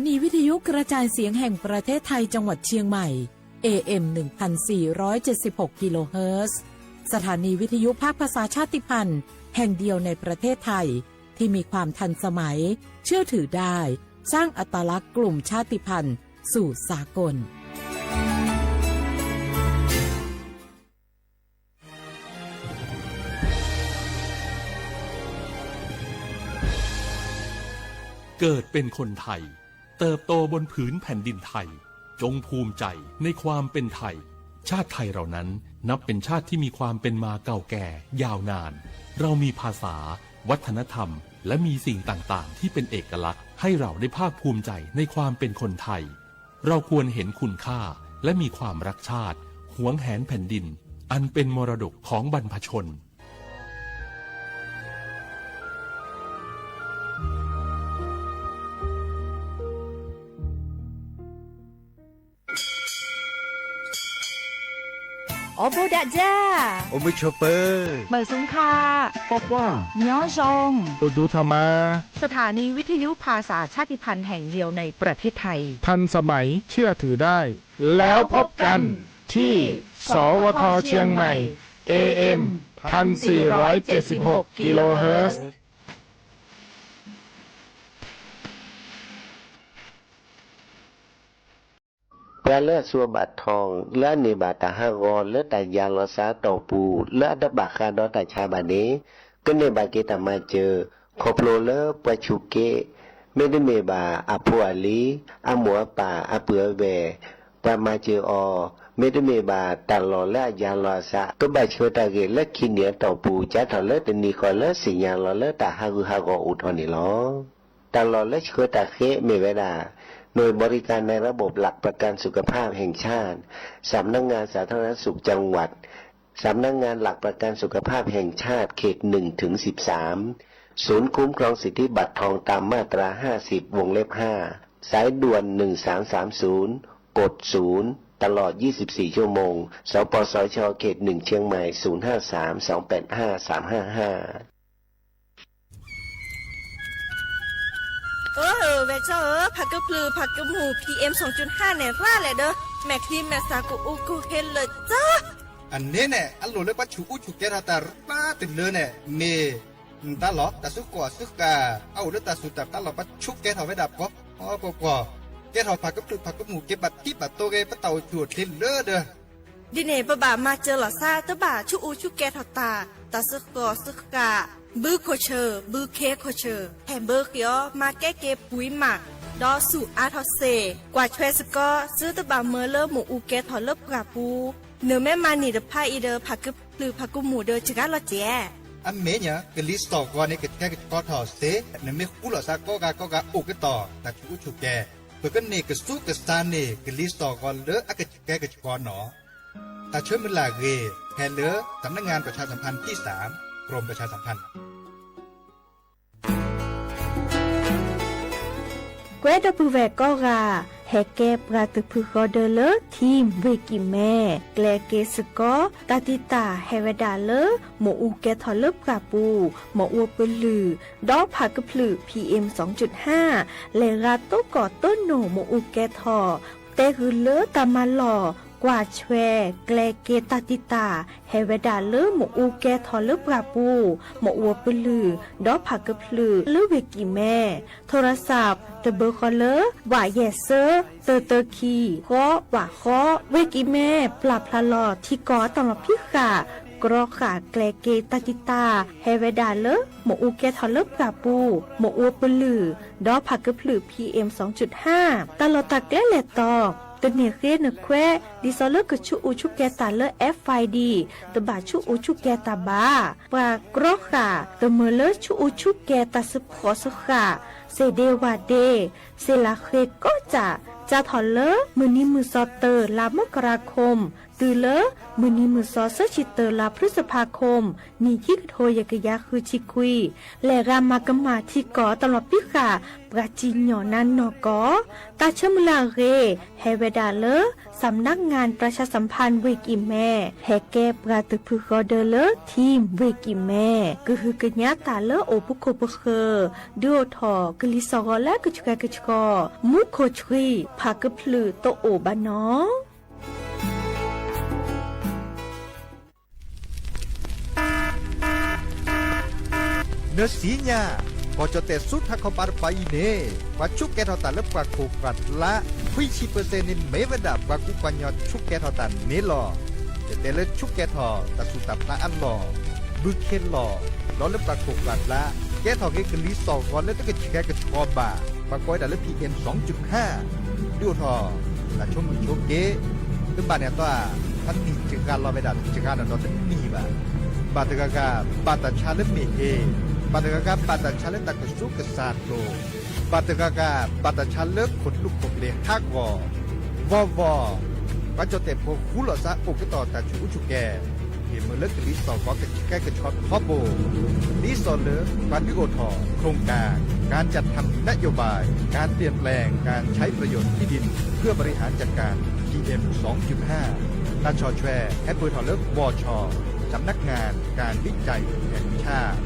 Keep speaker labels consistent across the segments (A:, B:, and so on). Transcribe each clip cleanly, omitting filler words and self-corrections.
A: นีวิทยุกระจายเสียงแห่งประเทศไทยจังหวัดเชียงใหม่ AM 1476 กิโลเฮิรตซ์สถานีวิทยุภาคภาษาชาติพันธุ์แห่งเดียวในประเทศไทยที่มีความทันสมัยเชื่อถือได้สร้างอัตลักษณ์กลุ่มชาติพันธุ์สู่สากล
B: เกิดเป็นคนไทยเติบโตบนผืนแผ่นดินไทยจงภูมิใจในความเป็นไทยชาติไทยเรานั้นนับเป็นชาติที่มีความเป็นมาเก่าแก่ยาวนานเรามีภาษาวัฒนธรรมและมีสิ่งต่างๆที่เป็นเอกลักษณ์ให้เราได้ภาคภูมิใจในความเป็นคนไทยเราควรเห็นคุณค่าและมีความรักชาติหวงแหนแผ่นดินอันเป็นมรดกของบรรพชน
C: โอโบดะจ้า
D: โอมิชเปอร์
C: เบอร์ซุงคา
D: ปอกว่า
C: เนียวซง
D: ดูธรรมา
C: สถานีวิทยุภาษาชาติพันธุ์แห่งเดียวในประเทศไทย
D: ทันสมัยเชื่อถือได้แล้วพบกันที่สวทเชียงใหม่ AM 1476 กิโลเฮิรตซ์
E: เลือดสัวบาดทองเลือดในบาดตาห้างอเลือดแต่ยาลอซาต่อปูเลือดดับบาคาดอตาชาบาเนก็ในบาเกตามาเจอขบโลเลอร์ปะชุเกไม่ได้เมบาอาพัวลีอาหมัวป่าอาเปือเวปามาเจอไม่ได้เมบาตลอและยาลอซาก็บาเชื่อตาเกและขี้เหนียวต่อปูจัดทอเลตนีคอเลสิญาลอเลตาฮากุฮากออุทอนิลอตลอและเชื่อตาเคเมเวดาหน่วยบริการในระบบหลักประกันสุขภาพแห่งชาติสำนักงานสาธารณสุขจังหวัดสำนักงานหลักประกันสุขภาพแห่งชาติเขต1 ถึง 13ศูนย์คุ้มครองสิทธิบัตรทองตามมาตรา50วงเล็บ5สายด่วน1330กด0ตลอด24ชั่วโมงสปสชเขต1เชียงใหม่0532855355
F: เวเจอผักกระปลือผักกระหมู PM 2.5เนี่ยว่าแหละเด้อแม็กทีแม็กซากูอูกูเฮนเลยจ้า
G: อันนี้เนี่ยอันหลุดเลยปัจจุอุจุเกราตาป้าติดเลยเนี่ยเมตาหลอกตาสุกว่าสุกาเอาเลือดตาสุดตาหลอกปัจจุเกถอไว้ดับก็อ๋อปกเกถอผักกระปลือผักกระหมูเก็บบัตรที่บัตรโตเกปะเต่าจุดทิ้งเลือดเด้อ
F: ดิเน่ปะบ่ามาเจอหล่อซ่าตะบ่าชูอูชูแกถอตาตาสุกอสุกาบื้อโคเชอร์บื้อเคโคเชอร์แฮมเบอร์เกียวมาแก้เก็บปุ๋ยหมักดอสู่อาทอเซกว่าช่วยสกอซื้อตะบ่าเมื่อเลิกหมูอูแกถอเลิกกราปูเนื้อแม่มาหนีเดพาอีเดอผักกึบหรือผักกุหมูเดอจิกาละเจ
G: อันเมเนี่ยกลิสต์ต่อก่อนในกิจการก็ถอเซเนี่ยไม่คู่หล่อซาก็กาอุกต่อแต่ชูชูแกเพื่อกันเนี่ยก็สู้กับซานเนี่ยกลิสต์ต่อก่อนเลือกกิจการกิจการหนอแต่ช่วยมันลาเกแทนเลือกสำนักงานประชาสัมพันธ์ที่3กรมประชาสัมพันธ์
C: เกวดปูแวกก็กาแฮเก็บราตุพึกอเดเลทีมเวกิแม่แกลเกสกอตาติตาเฮเวดาเลหมอูแกทอลกราปูหมออวปลือดอผักกะพลือ PM 2.5 เลราโตกอต้นโนหมอูแกทอเตคือเลตามาหล่อกว่าแชแกลเกตาติตาเฮเวดาเลหมอูแกทอลปราปูหมออวปลือดอผักกะพลือเลเวกิแม่โทรศัพท์เบอร์คอลเลอร์ว่าเยเซอร์เตอคีข้อว่าข้อเวกิแม่ปรับพลาลอที่กอตลอดพิขากรอขาแกลเกตาติตาเฮเวดาเลหมอูแกทอลปราปูหมออวปลือดอผักกะพลือ PM 2.5 ตลอดตะแกลเลตอตัวเนเรนแควดิซอลเลอร์กชูอูชุแกตาเลอ FID ตบาชูอูชุแกตาบาปากรอขาตเมเลอชูอูชุแกตาสพอสขาเซเดวาเดเซลาเคก็จะถอนเลอมือนี้มือซอเตอร์ลามกราคมตือเลอมือนี้มือซอเซชิเตอร์ลาพฤษภาคมนี่ที่โทยกยาคือชิคุยและรามากมาที่ก่อตลอดพิขา ปราจิญญอนันนอกอตาชมลาเรเฮเวดาเลอสำนักงานประชาสัมพันธ์เวกิแม่แฮแกปราตึกพึกอเดเลอทีมเวกิแม่กึฮือกะญาตาเลอโอปุโคปะเคดูทอกลิซอกอและกะชกะกะชกอมุโคชรีพากะพลือโตโอบานอ
G: เนื้อสีญาพอจะแต่สุดทักเขาปาร์ไปเน่ว่าชุกแกทอตันเล็บกว่าโคกัดละคุยชีเปอร์เซ็นต์นี่ไม่เวดาว่ากุกัญญาชุกแกทอตันนี่หรอแต่เล็ชุกแกทอตัดสุดตับละอันหล่อบึกเข็นหล่อล้อเล็บกว่าโคกัดละแกทอเกกลิสองก่อนแล้วก็แกกระชอบาปากก้อยแต่เล็บ PM 2.5ดูทอแต่ชมมือชมเกตึ้งบ้านเนี่ยตัวท่านนี่จึงการรอไปดัดจึงการนอนจะนี่บ้าบาตกากาบาตชาเล็บมีเอบาตกากาบาตชาเล็บตะกสุกษาโลบาตกากาบาตชาเล็บขดลูกขดเลฮักวอว่าจะแต่พวกคู่หล่อซะอกต่อแต่ชูชุแกเห็นมือเล็กลิสองก็แก้กระชอตฮอบโบลิสอนเลือกการวิโอทอโครงการจัดทำนโยบายการเปลี่ยนแปลงการใช้ประโยชน์ที่ดินเพื่อบริหารจัดการ PM 2.5 ตาชอแชร์แอปเปิลทอเลิกวชสำนักงานการวิจัยแห่งชาติ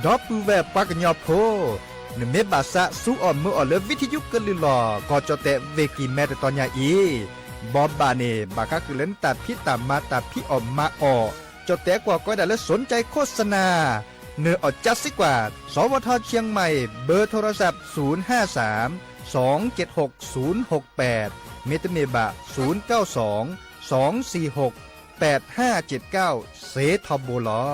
G: ดอปูแวปากญอโพนเมบาสะสู้อ่อนมืออ่อนเลวิทยุกลือหลอก็จะแต่เวกีแม่ตอนยาอีบอบบาเนบากาคือเล่นตัดพี่ตามมาตัดพี่ออกมาออจะแต่กว่าก็ได้แล้วสนใจโฆษณาเนื้ออดจัดสิกว่าสวทเชียงใหม่เบอร์โทรศัพท์053 276 068เมตเมบะ092 246 8579เซทอโบลอ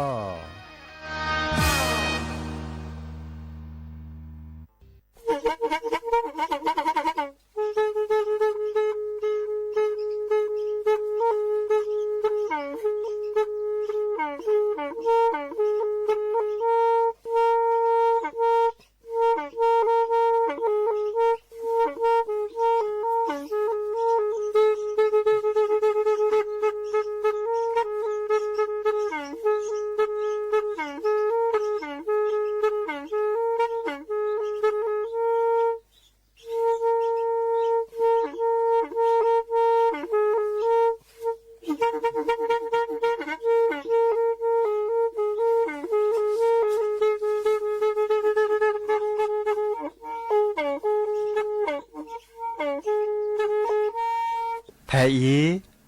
G: แทอี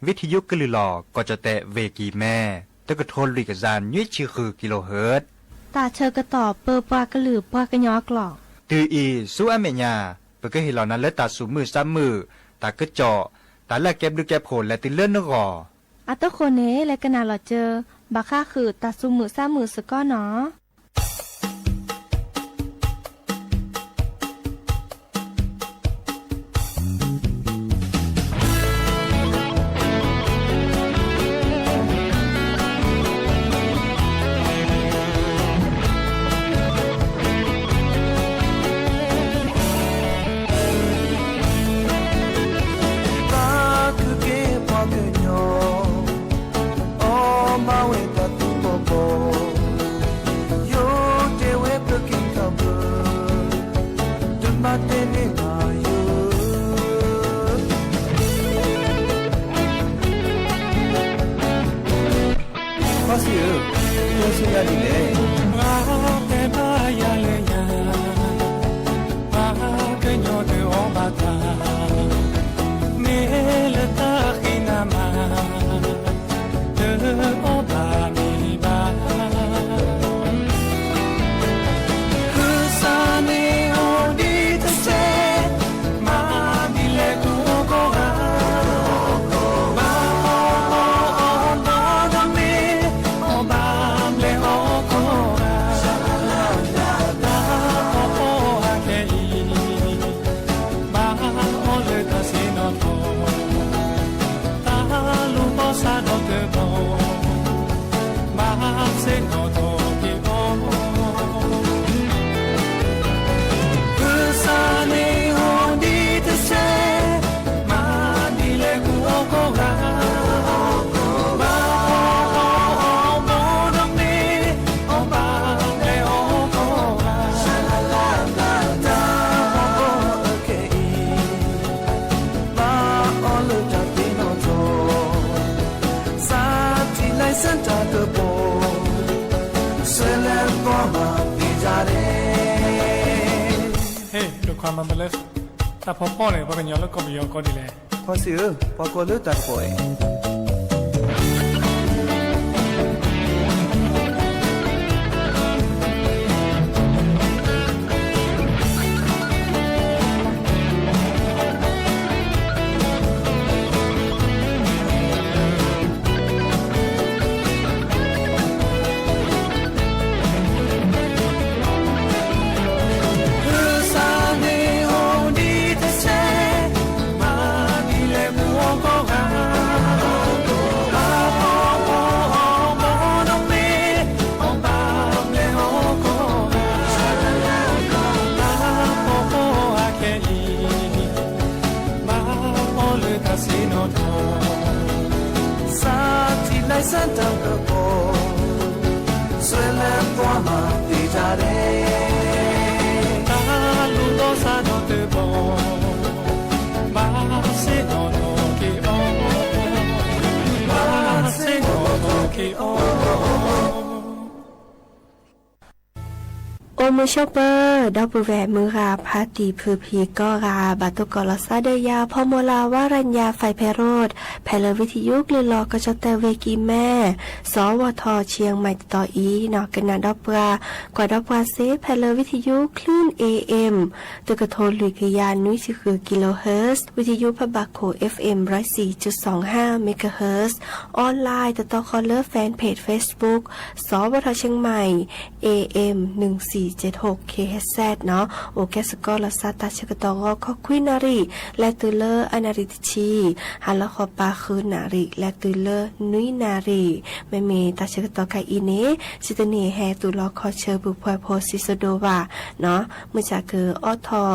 G: วิทยุกลือหลอก็จะแตะเวกีแม่ตะกะโทนลิกซานยี่ชื่อคือกิโลเฮิรตซ์
C: ตาเชอกระต่อเปอปากระลือปากระยอกหลอก
G: ตืออีสู้อเมญาเปก็เห็นเหล่านั้นและตาสูมือซ้ำมือตากระเจาะตาละเก็บลึกแก็บโผล่และติเลื่อนนกอ
C: อัตโคเนและกนาหลอเจอบาค่าคือตาสูมือซ้ำมือสก้อเนาะ
H: ความมันเป็นเลิศแต่พอพ่อเนี่ยพอเป็นยอแล้วก็มียอก็ดีแล
I: พอซื้อพอก็เลือดตัดป่วย
C: โอมือชอปเปอร์ดอกบุแวมือราพาตีพือพีก็ราบาตุกอลซาเดยาพอโมลาวารัญญาไฟไพโรดแพลวิทยุกลือลอกระจแต่เวกีแม่สวทเชียงใหม่ต่ออีนอกกันนาดอกปรากว่าดอกปราเซแพลวิทยุคลื่น AM ตึกโทนลุยกยานนุ้ยคือกิโลเฮิรตซ์วิทยุพบาโค FM 104.25 เมกะเฮิรตซ์ออนไลน์ต่อคอลเลอร์แฟนเพจ Facebook สวทเชียงใหม่ AM 1476 KHZ เนาะโอเคสกอลซาตาชกตอขอคุยนารีและตุเลอร์อนาริตชีฮัลโลขอปาคือนารีและตุเลอร์นุยนารีไม่มีตาชกตอไกอีเนสิตเนแฮตุลอขอเชอบุพวยโพซิสโดวาเนาะเมื่อจากคือออทอ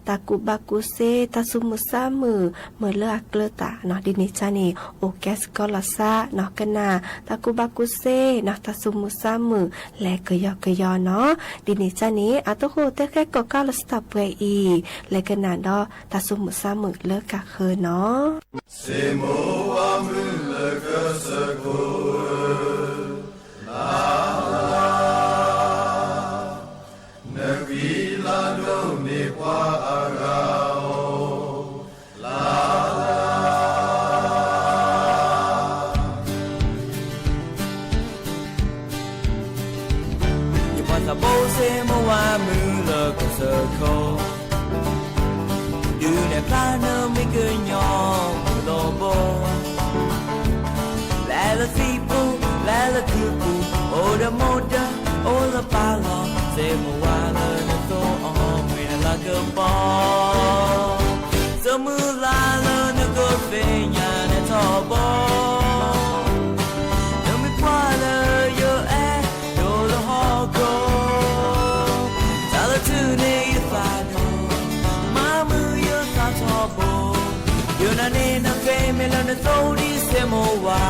C: ตากุบากุเซตาซุมุซามือเมื่อเลือกเกลตาเนาะดินิจานีโอเคสกอลซาเนาะกันนาตากุบากุเซเนาะตาซุมุซามือและกยอกยอเนาะดินิจานีอาตโคเตแค่ก็ก้าวสตับเวอีและกันนาดอตาซุมุซามือเลิกกะคือเนาะเซโมวามือเลิกสะโกลาเนวีลาโดเนวาอาราโอลาอยู่บนสะโบเซโมวามือเลิกสะโกอยู่ในพลาเนไม่เกินยอมโลโบและละสีปูและละคือปูโอเดโมเดโอละปาลอเซโมวาเลนโตออไม่ละเกินปอสมุลาเลนก็เฟียในทอบอเดินไม่พอเลยโยเอโดละฮอกโกซาลาทูเนยฟาโดYo na ne na fe me la na so di se mo wa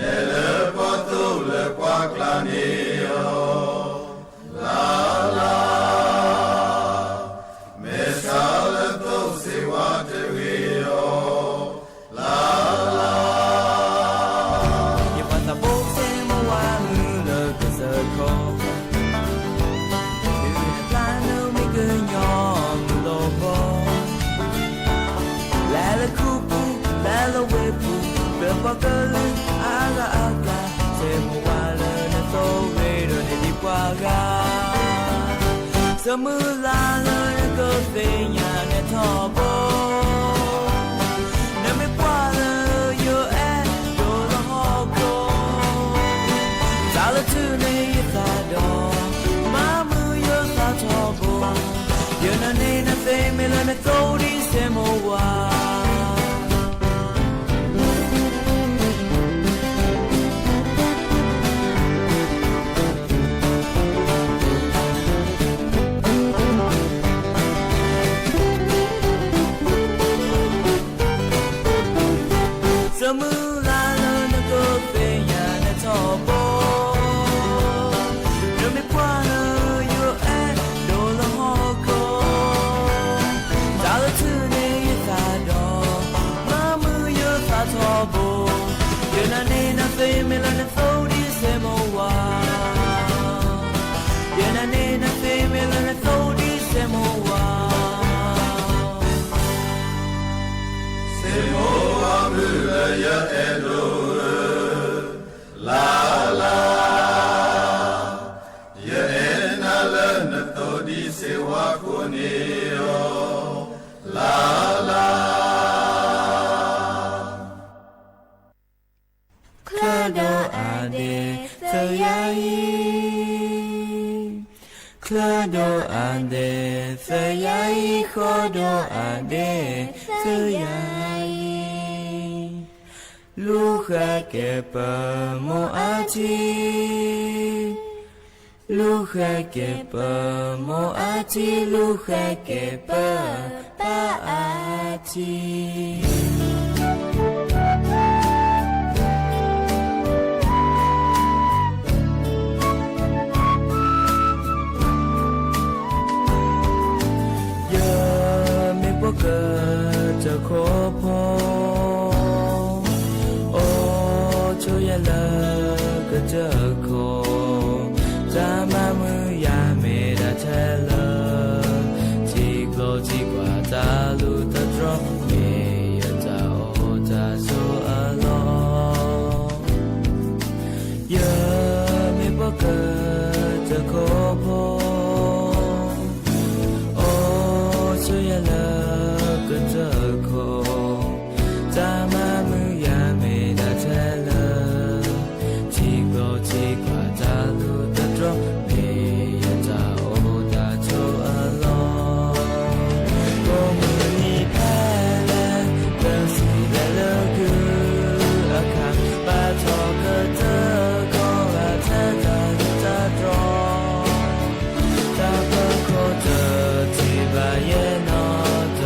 C: Le le pa to le kwa kla ni yo La la Me sa le to se wa te wi yo La la Ye pa ta bo se mo wa mu le ke se ko Yo na plan no me ke nyo lo bo La kupu, la wepu, bepakale, aga aga, semuala na so vedo ne di paga. Samula na kofenya ne tobo. Na me pala yo do la hoko. Sala tu ne yado, mamu yo sa tobo. Yo na ne na fe me la na kodi semuwa. Samula na kofenya na tobo No me pwana yo do la hoko
J: บิเสวะคุณิโยลาลา
I: คลาโดอาเดเซยายคลาโดอาเดเซยายคลาโดอาเดเซยายลูกแกปะโมอาจีลูกแกปะโมอาจีลูกแกปะปะอาจีก็จะขอพอโอ้ช่วยเลิกก็จะขอจะมามือยาไม่ได้เธอเลยที่กลัวที่กว่าจะรู้แต่ตรงไม่อยากจะโอ้จะสู้อะไรเยอะไม่บอกก็จะขอพอโอ้ช่วยเลิกก็จะขอจะมามือยาไม่ได้เธอเลยที่กลัวที่กว่าจะรู้แต่ตรงไม่อยากจะโอ้แต่โชว์อะไรก็มือนี้แพ้แล้วเรื่องสิ่งใดเลิกคืออาคารป้าทอก็เธอก็ว่าเธอจะตรองจะเพิ่งขอเธอที่บ้านเย็นนอน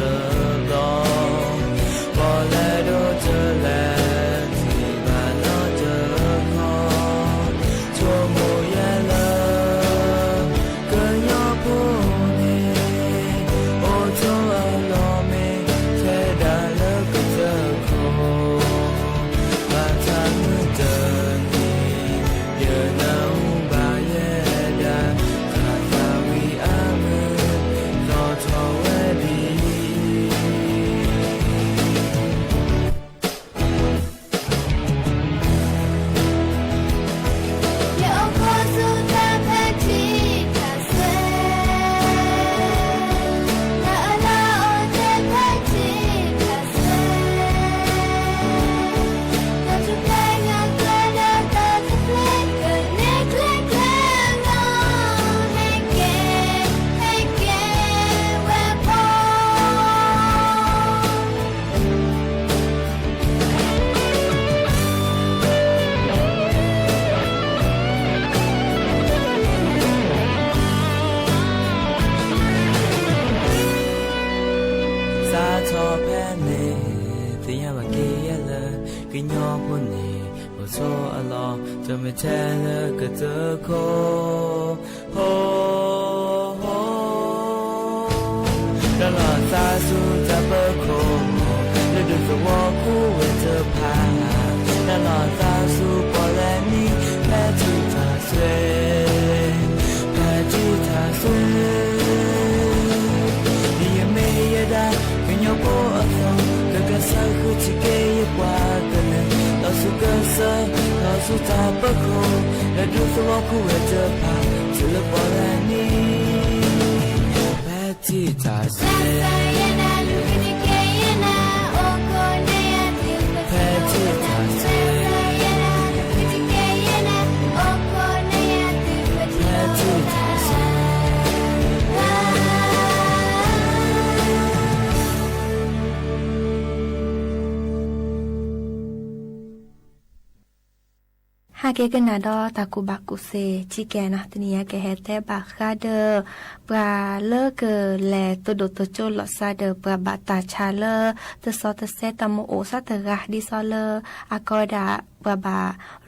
I: จะไม่แช่แล้วก็เจอโคโฮโฮตลอดสาสู้จะเบิกโคและดูสวอคู่เวเจอพาตลอดสาสู้ปอแลนี้แพ้ที่ทาสเวแพ้ที่ทาสเวนี่ยังไม่ได้กันยอโปอัลองก็กระสังคือที่เกยกว่ากันเลยเราสู้กันซะเราสู้ตาปะโคและดูสวอคู่เวเจอพาจะเลิกปอแลนี้แพ้ที่ทาสเวแพ้ที่ทาสเว
C: หากกันนาดอตากุบักกุเซจิแกนะตเนียแกเฮเตบักคาเดอปราเลเกแลตโดตโจลซาเดปราบาตาชาเลตซอตเซตามโอซาตกะดิซอเลอากอดาปราบา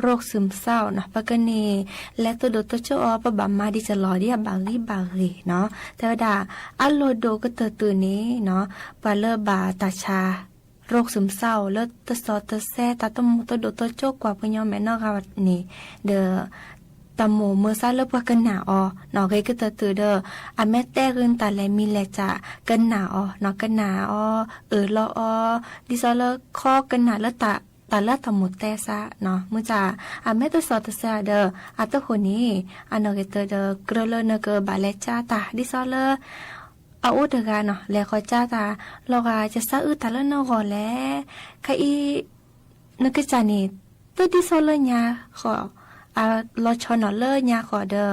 C: โรคซึมเศร้านะปะกะเนและตโดตโจอปะบามาดิจะลอเดียบารีเนาะแต่ว่าดาอัลโลโดก็เตตัวนี้เนาะปราเลบาตาชาโรคซึมเศร้าแล้วตสอตแซ่ตาตมูตโดตโจกว่าพยอมแม่นอกาวนี่เดอตาโมเมื่อซาเลปกันหนาออนอกก็ตตือเดออะแม่แต่เรินตาแลมีแลจะกันหนาอนอกกันหนาอลอดิซอเลข้อกันหนาแล้วตา ตาละตมุเตซะเนาะมุจาอะเมตุสอตเซเดออะตะคนนี้อะนอเกเตเดกรเลเนเกบาเลจาตาดิซอเลอาอุดกาเนาะแล้วก็จ้าตาลอกาจะซะอึตาละนอก็แลคอีนึกจานี่ตดิซอเลญาขออะลอชอนอเลญาขอเดอ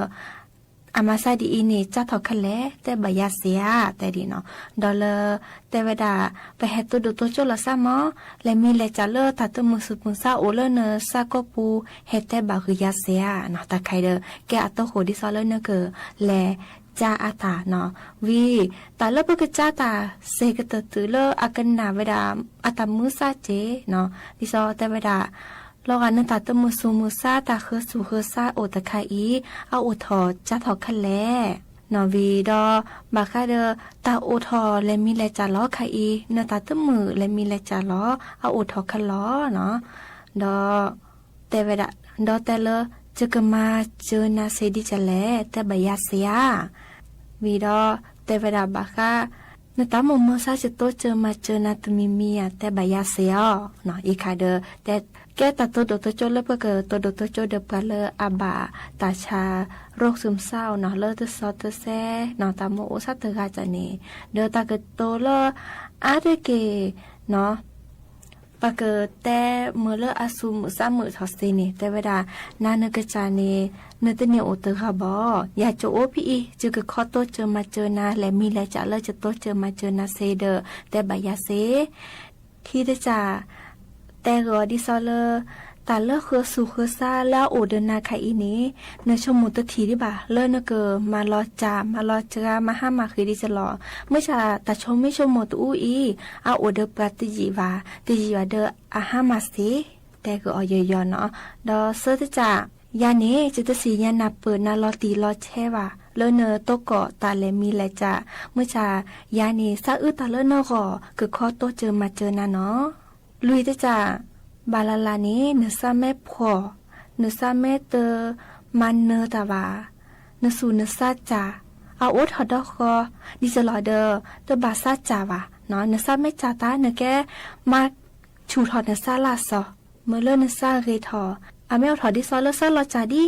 C: อามาซาดีอีนี่จ้าทอคะแลแต่บายาเสียแต่ดีเนาะดอลแต่เวดาไปเฮตุดูตัวโจละซามอและมีเลจาเลตาตมุสุปุซาโอเลเนซาก็ปูเฮแต่บาคือยาเสียเนาะตาใครเดอแกอัตโหดิซอเลเนเกและจ้าอาตาเนาะวีตาเลปกจ้าตาเซกตตือเลอากันนาเวดาอาตามุซาเจเนาะดิซอแต่เวดาลอกันนตาตมุสุมุซาตาคือสุคือซาโอตะไคอีเอาโอทอจ้าทอคะแลนอวีดอบาคาเดตาโอทอและมีและจาล้อไคอีนตาตมือและมีและจาล้อเอาโอทอคะล้อเนาะดอแต่เวดาดอแต่เลจะกมาเจอนาเซดิจะแลแต่บายาเสียวีดอแต่เวดาบาคานตามมซาจะโตเจอมาเจอนาตมีเมียแต่บายาเสียเนาะอีคาเดแต่แกตาตัวโดตัวโจเลเปกตัวโดตัวโจเดปกาเลอาบาตาชาโรคซึมเศร้าเนาะเลตซอตเซเนาะตามโอซาตกาจานีเดตากโตเลอาเรเกเนาะปากแต่เมื่อเลอาซุมซามือทอสตินีแต่เวลานานกจานีเนตเนียโอตคาบอยากจะโอพีจึกขอโตเจอมาเจอนาและมีและจะเลจะโตเจอมาเจอนาเซเดแต่บายาเซที่ได้จ่าแต่รอดิซอเลตาเลคือสุคือซาแล้วโอเดนาไคอีนี้เนชมุตทีดิบ่าเลเนเกมารอจามารอจรามาห้ามาคือดิจะรอเมื่อชาตาชมไม่ชมโมตุอีอาโอเดปราติจิวาติจิวาเดอาห้ามาสิแต่ก็ออยยอนเนาะดอเซตจ่ายานี้จิตสียานาเปิดนาลอตีลอแช่ว่าเลเนโตเกาะตาเลมีและจ่าเมื่อชายานี้ซาอึตาเลเนก็คือข้อโตเจอมาเจอนาเนาะลุยตจ่าบาลาลานี้เนซาแม่พอเนซาแม่เตอมันเนตาวาเนสูเนซาจ่าเอาอุดหอดคอดิจะลอเดอเตบาซาจ่าวาเนาะเนซาแม่จ่าตาเนแกมาชูถอดเนซาลาซอเมื่อเลินเนซาเรทออาแม่ถอดดิซอเลซาลอจ่าดิ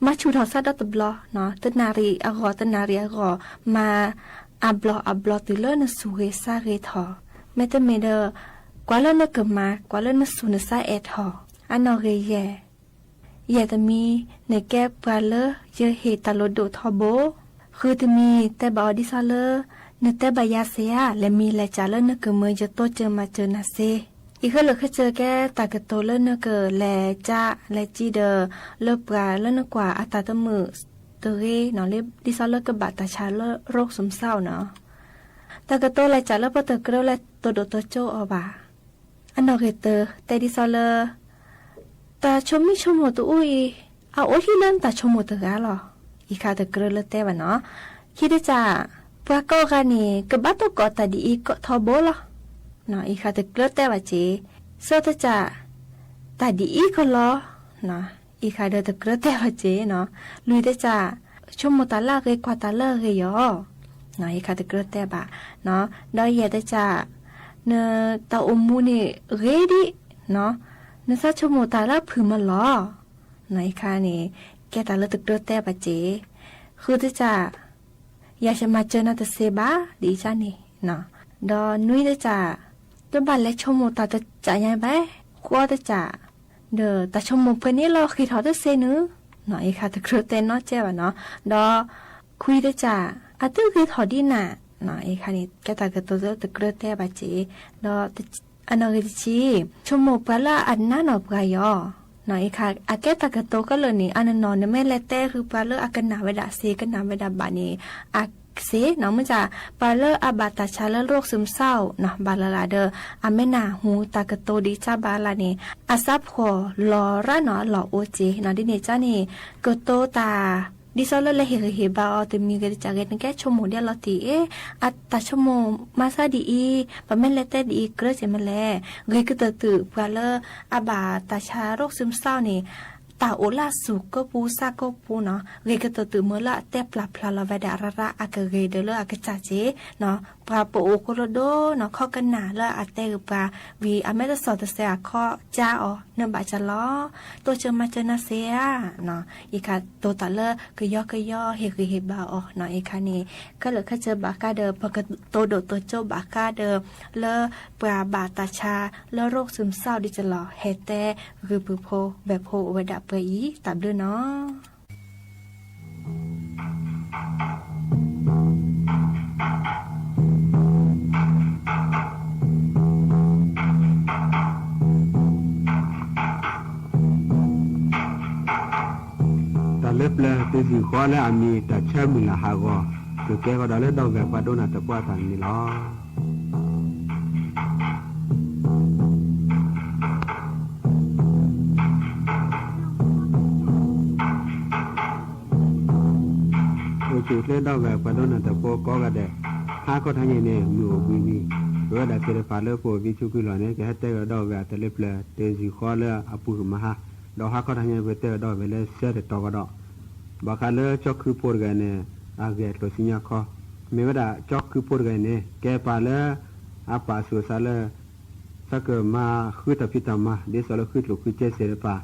C: มาชูถอดซาดตบลอเนาะตนารีอากอตนารีอากอมาอับลอติเลเนสูเรซาเรทอเมตเมเดกว่าเล่นก็มากว่าเล่นสุนทรเอทออันนอเรเยแต่มีในแก้ปลาเลเยเหตาโลโดทอโบคือจะมีแต่บอดิซาเลเนแต่บายาเซียและมีและจาเลนก็เมื่อจะโตเจอมาเจอนาเซอีกเลยเจอแก่ตากโตเลนก็และจ้าและจีเดเลปลาเลนกว่าอัตตามือเตเรเนาะเลดิซาเลก็บาดตาชาเลโรคซึมเศร้าเนาะตากโตและจาเลปเตเกรและโตโดโตโจออบาอันนอเกเตอแต่ดิซอเลตาชมมิชมโมตุอุยเอาโอที่เล่นตาชมโมตุกาหรออีคาตะเกรเลเตวะเนาะคิดได้จ้าปะก็กานี่กบัตตกอตาดีอีกทอโบลอเนาะอีคาตะเกรเตวะเจเซตจ้าตาดีอีก็ลอเนาะอีคาเดตะเกรเตวะเจเนาะลุยได้จ้าชมโมตาลาเกกว่าตาเลเกยอเนาะอีคาตะเกรเตบะเนาะดอยเยได้จ้าเนตาอมูนี่เรดิเนาะเนซาชโมตาลาพืมาลอในคานี่แกตาลตึกโดแต่ปะเจคือจะอยากจะมาเจอนาตเซบาดีจ้านี่เนาะดอนุยจะตัวบันและชโมตาจะจ่ายยังไงขั้วจะเดอตาชโมเพื่อนนี่เราคิดถอดเซนึเนาะอีคาตะโดแต่เนาะเจ้าเนาะดอคุยจะอาตึคือถอดดีน่ะเนาะอีคานี่แกตากระตัวตะเกรแต่บาเจดออันนอริชีชมโมปลาอันน่านอปกายอเนาะอีคาอาแกตากระตัวก็เลยนี่อันนอนเนี่ยไม่แลแต่คือปลาเลออากันนาเวดาเซกันนาเวดาบานี่อาเซเนาะมันจะปลาเลออาบาตาชาเลโรคซึมเศร้าเนาะบาลาเดออาเมนาหูตากระตัวดีจ้าบาลานี่อาซับขอลอระเนาะลอโอเจเนาะดิเนจ้านี่กโตตาดิซอลเลเฮบาอตมีกระจากกันแค่ชมโมเดียลตีอัตตาชมโมมาซาดีปะเมเลเตดีเกรเจมแลเกกตตือปลาเลอาบาตาชาโรคซึมเศร้านี่ตาโอลาสุก็ปูซาก็ปูเนาะเกกตตือเมื่อละแต่ปลาพลาลาเวดาระอากเกเดเลอากจาเจเนาะปู ปลาโปโอโคโรโดเนาะข้อกันหนาและอาเตอปลาวีอเมริกาตะเสียข้อจ้าอ๋อเนื้อบาจะล้อตัวเจอมาเจอนาเซียเนาะอีกค่ะตัวตะเลคือย่อเฮคือเฮบาอ๋อเนาะอีกค่ะนี่ก็เลยแค่เจอบาก้าเดิมพอกตัวโดดตัวโจบาก้าเดิมเลปลาบาตาชาเลโรคซึมเศร้าดิจะหล่อเฮเตคือปือโพแบบโพเวดาเปยีตามด้วยเนาะ
K: เล็บเลยตัวสีขวาและอามีแต่เชื่อมือละหาก็คือแกก็ได้เล่นดอกแบบว่าโดนอัตกว่าทางนี้ล้อจุดเล่นดอกแบบว่าโดนอัตกว่าก็กระเดะหาก็ทางนี้เนี่ยมือวิ่งนี่เวลาเสด็จผ่านเลือดโผล่วิชุกุลเนี่ยแกให้เตะดอกแบบแต่เล็บเลยตัวสีขวาเลยอาปุกมาฮะดอกหาก็ทางนี้ไปเตะดอกไปเลยเสียแต่ตอกก็ดอกบางครั้งเลยจ็อกคือปวดกันเนี่ยอาเกตตัวสิญญาข้อไม่ว่าจ็อกคือปวดกันเนี่ยแกปาเลยอาปาสุสาเลยสักมาคือแต่พิตามาเดี๋ยวสารคือหลุดคือเจเสรปา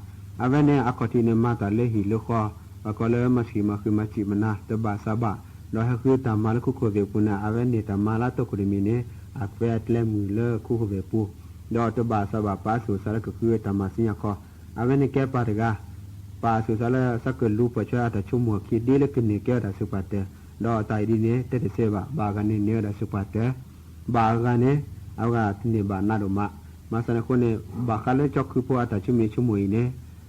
K: อาเวเนี่ยอากาศที่เนี่ยมาแต่เลยหิลุข้อแล้วก็เลยมาสีมาคือมาจีมันนะแต่บาสบะเราให้คือตามมาแล้วคู่คู่เวปุนะอาเวเนี่ยตามมาแล้วตัวคุริมีเนี่ยอาเวทเล่มือเลิกคู่คู่เวปุดอกตัวบาสบะปาสุสาเลยก็คือตามมาสิญญาข้ออาเวเนี่ยแกปาเรกาปาสุสาเลยสักลูปช่วยแต่ชั่วโมงคิดดีเลยคือเนี่ยแกได้สุปัตเตดอกตายดีเนี่ยแต่เสบะบากันเนี่ยได้สุปัตเตบากันเนี่ยเอากาเนี่ยบานาดุมาสนะคนเนี่ยบาคันเลยจอกคือพวกแต่ชั่วโมงเนี่ย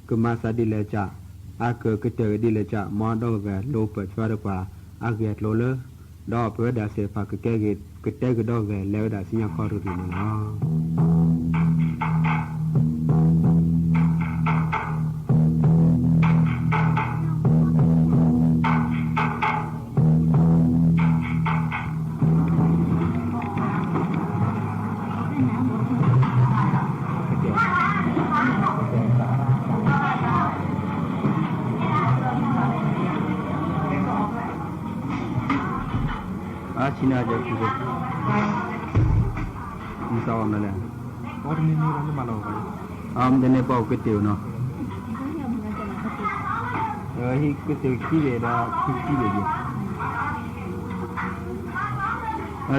K: ก็มาสาดีเลยจ้ะอาเกิดก็เจอดีเลยจ้ะมอดอกแบบลูปช่วยดีกว่าอาเกิดโลเลดอกเพื่อได้เสพาก็แก่ก็เจอก็ดอกแบบแล้วได้สิญญาข้อรู้ดีเนาะชินาจะคือมีสาวนั่นแหละพอที่นี่เราไม่มาลองกันเดี๋ยวเนี่ยเป่าก๋วยเตี๋ยวเนาะฮีก๋วยเตี๋ยวขี้เลยนะขี้เลยอยู่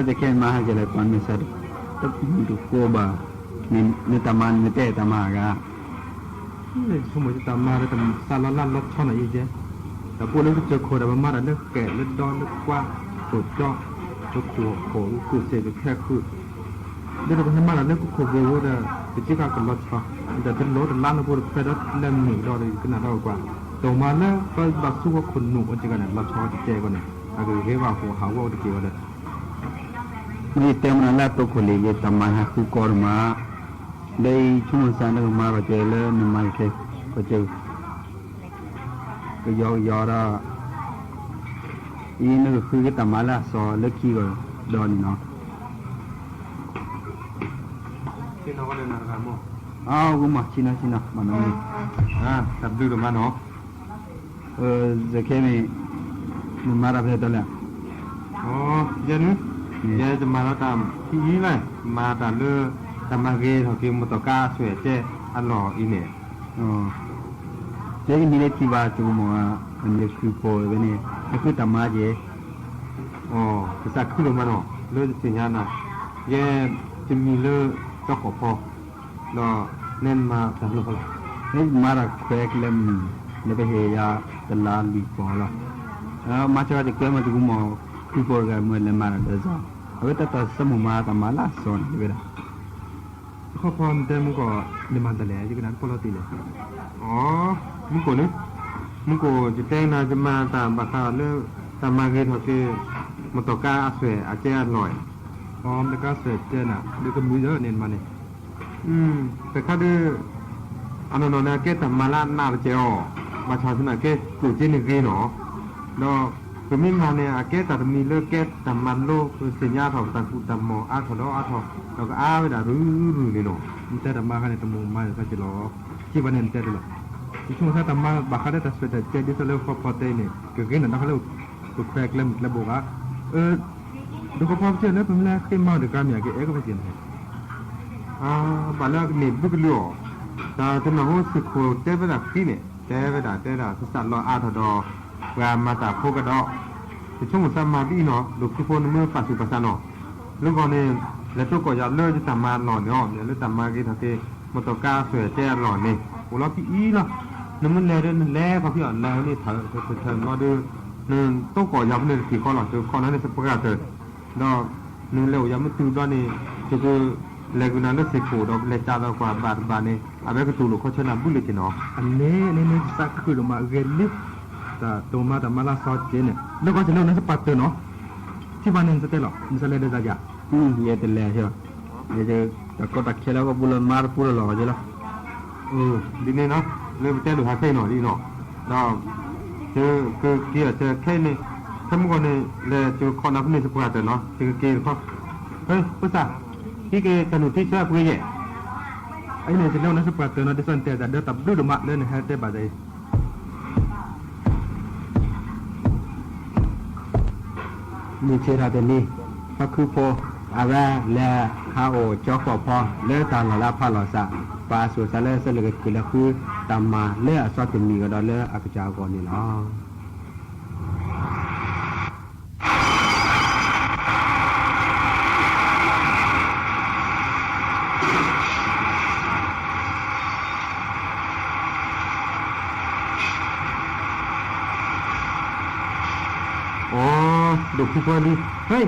K: จะแค่มาให้จะเลยปันไม่ใช่ต้องดูโคบ่าเนี่ยตามันไม่เตะตามากะเนี่ยสมมติตามาแล้วแต่ซาลาลันรถช่องไหนอีกเจ๊แต่พวกนั้นก็เจอคนแต่มาแล้วเนี่ยแก่เลือดดอนเลือดกว้างปวดจ้อจะขวบโขนกูเสกแค่คือเดี๋ยวเราไปทำมาแล้วเนี่ยกูขวบเยอะเลยจะจิ้งกับรถช่อแต่เป็นรถล้านแล้วพวกแค่รถเล่มหนึ่งดอเลยขนาดเรากว่าต่อมาเนี่ยก็บักสู้กับคนหนุ่มจริงกันเนี่ยรถช่อจะเจ๊กันเนี่ยอะไรเรียกว่าหัวหาวว่าจะเกี่ยวเลยนี่เต็มนั่นแหละตัวคนเลี้ยงตำมันหาคู่กอร์มาได้ช่วงสั้นก็มาก็เจอเลยนี่มาแค่ก็เจอก็ยอระอีนี่ก็คือตำมาละสอเล็กขี้ก็ดอนเนาะที่น้องก็เดินนะครับมั้งกูมาชินะมาหน่อยตับดูดูมาเนาะจะแค่นี้มันมารับได้ตัวแล้วเดี๋ยวนี้เดี๋ยวจะมาแล้วตามที่นี้เลยมาตามเรื่องตามมาเกย์ของทีมมอเตอร์ก้าสวยเจ๊อันหล่ออีเนี่ยเจ๊มีเล็กที่ว่าจูมัวอันนี้คือโปรเวนี่คือตามมาเจ๊ภาษาคือลงมาเนาะเรื่องสิ่งนั้นนะแย่จะมีเรื่องเจ้าของพ่อเราเน้นมาตามเรื่องเขาเนี่ยมาจากแควกเล่มเนี่ยไปเฮียตลาดบีบอละมาจากที่เกิดมาจูมัวคือโปรแกรมเมื่อเล่มมาแล้วเจ้าเอาไว้แต่สมุมาตามมาละสอนดีกว่าข้อความเต็มก็เล่มมาแต่แล้วที่กันนั้นพอเราตีเลยมึงโกนึกมึงโกจะแต่งนาจะมาตามบัตรเรื่องตามมาเกย์ที่มอเตอร์ก้าสวยอาเจียหน่อยแล้วก็สวยเจน่ะเดี๋ยวก็มือเยอะเน้นมาเนี่ยแต่ข้าดื้ออันนั้นเนี่ยเกย์ตามมาละหน้าเจียวมาชาชนะเกย์กูจีนเกย์เนาะแล้วคือไม่มาเนี่ยเกย์แต่มีเลิกเกย์ตามมันโลกคือสัญญาของต่างกูตามมออาถอดอาถอดแล้วก็อาไปด่ารื้อนี่เนาะมันจะตามมากันในตะมุมมาจะล้อที่วันนี้จะได้หรอช่วงถ้าตามมาบักได้แต่สเปซเจดิสเลฟพอเตเนี่ยคือเกย์นั่นเขาเรียกตัวแควกเล่มระบุว่า ดูก็พอเจอแล้วเป็นแล้วขึ้นมาเดี๋ยวการเนี่ยก็ไปกินบ้านเราเนี่ยบุกเลี้ยวแต่จะมาหัวสิโคเจ้าไปดักที่เนี่ยเจ้าไปดักสัตว์รออาถดอเวลามาจากพวกกระดอจะช่วงสมาธิเนาะดูทุกคนเมื่อปัจจุบันเนาะแล้วก็เนี่ยแล้วตัวก็ยาวเลิศจะทำมาหล่อเนาะเนี่ยแล้วทำมากี่ทักเกมอเตอร์ก้าสวยเจ้าหล่อเนี่ยโอ้เราพี่อีเนาะนั่นมันแล้วนั่นแล้วพอพี่อ่อนแล้วนี่เธอมาดูนั่นตัวก็ยาวเนี่ยสี่ข้อหล่อเจอข้อนั้นในสปอร์ตเตอร์เนาะนั่นแล้วยังไม่ตื่นตอนนี้คือเลกุนันสิโคดอกเลจาดอกว่าบาดเนี่ยอาเบกตูลูกเขาชนะบุลิจิเนาะอันนี้สักคือมาเรียนลิฟแต่ตัวมาแต่มาลาซอเจเนี่ยแล้วก็จะเล่าในสปาร์ตเนาะที่บ้านนึงจะเตะหรอมิสเลเดจ้าเยเตเลใช่ป่ะเยแต่ก็ตักเชื่อแล้วก็บุลมาร์พูดหรอใช่หรอดีเนี่ยเนาะเริ่มเตะดูหาแค่หน่อยดีเนาะแล้วเจอคือเกี่ยเจอแค่นี้ทั้งหมดเนี่ยเลยเจอคอนนับในสปาร์ตเนาะเจอเกี่ยเขาเฮ้ยภาษาที่เกี่ยถนนที่เชื่อคุยเนี่ยไอ้เนี่ยจะเล่าในสปาร์ตเนาะที่สันเตะแต่เดี๋ยวตับดูดมาเลยนะฮะเตะบาดใจมีเชื้อราเดนี่ก็คือพออาราและข้าวจอกพอเลือดตาหล่าพาหล่อสะปลาสุสานเลือดเสลือคือละคือตามมาเลือดซอสมีก็ได้เลือดอักจาก่อนนี่เนาะดูพี่พลดิเฮ้ย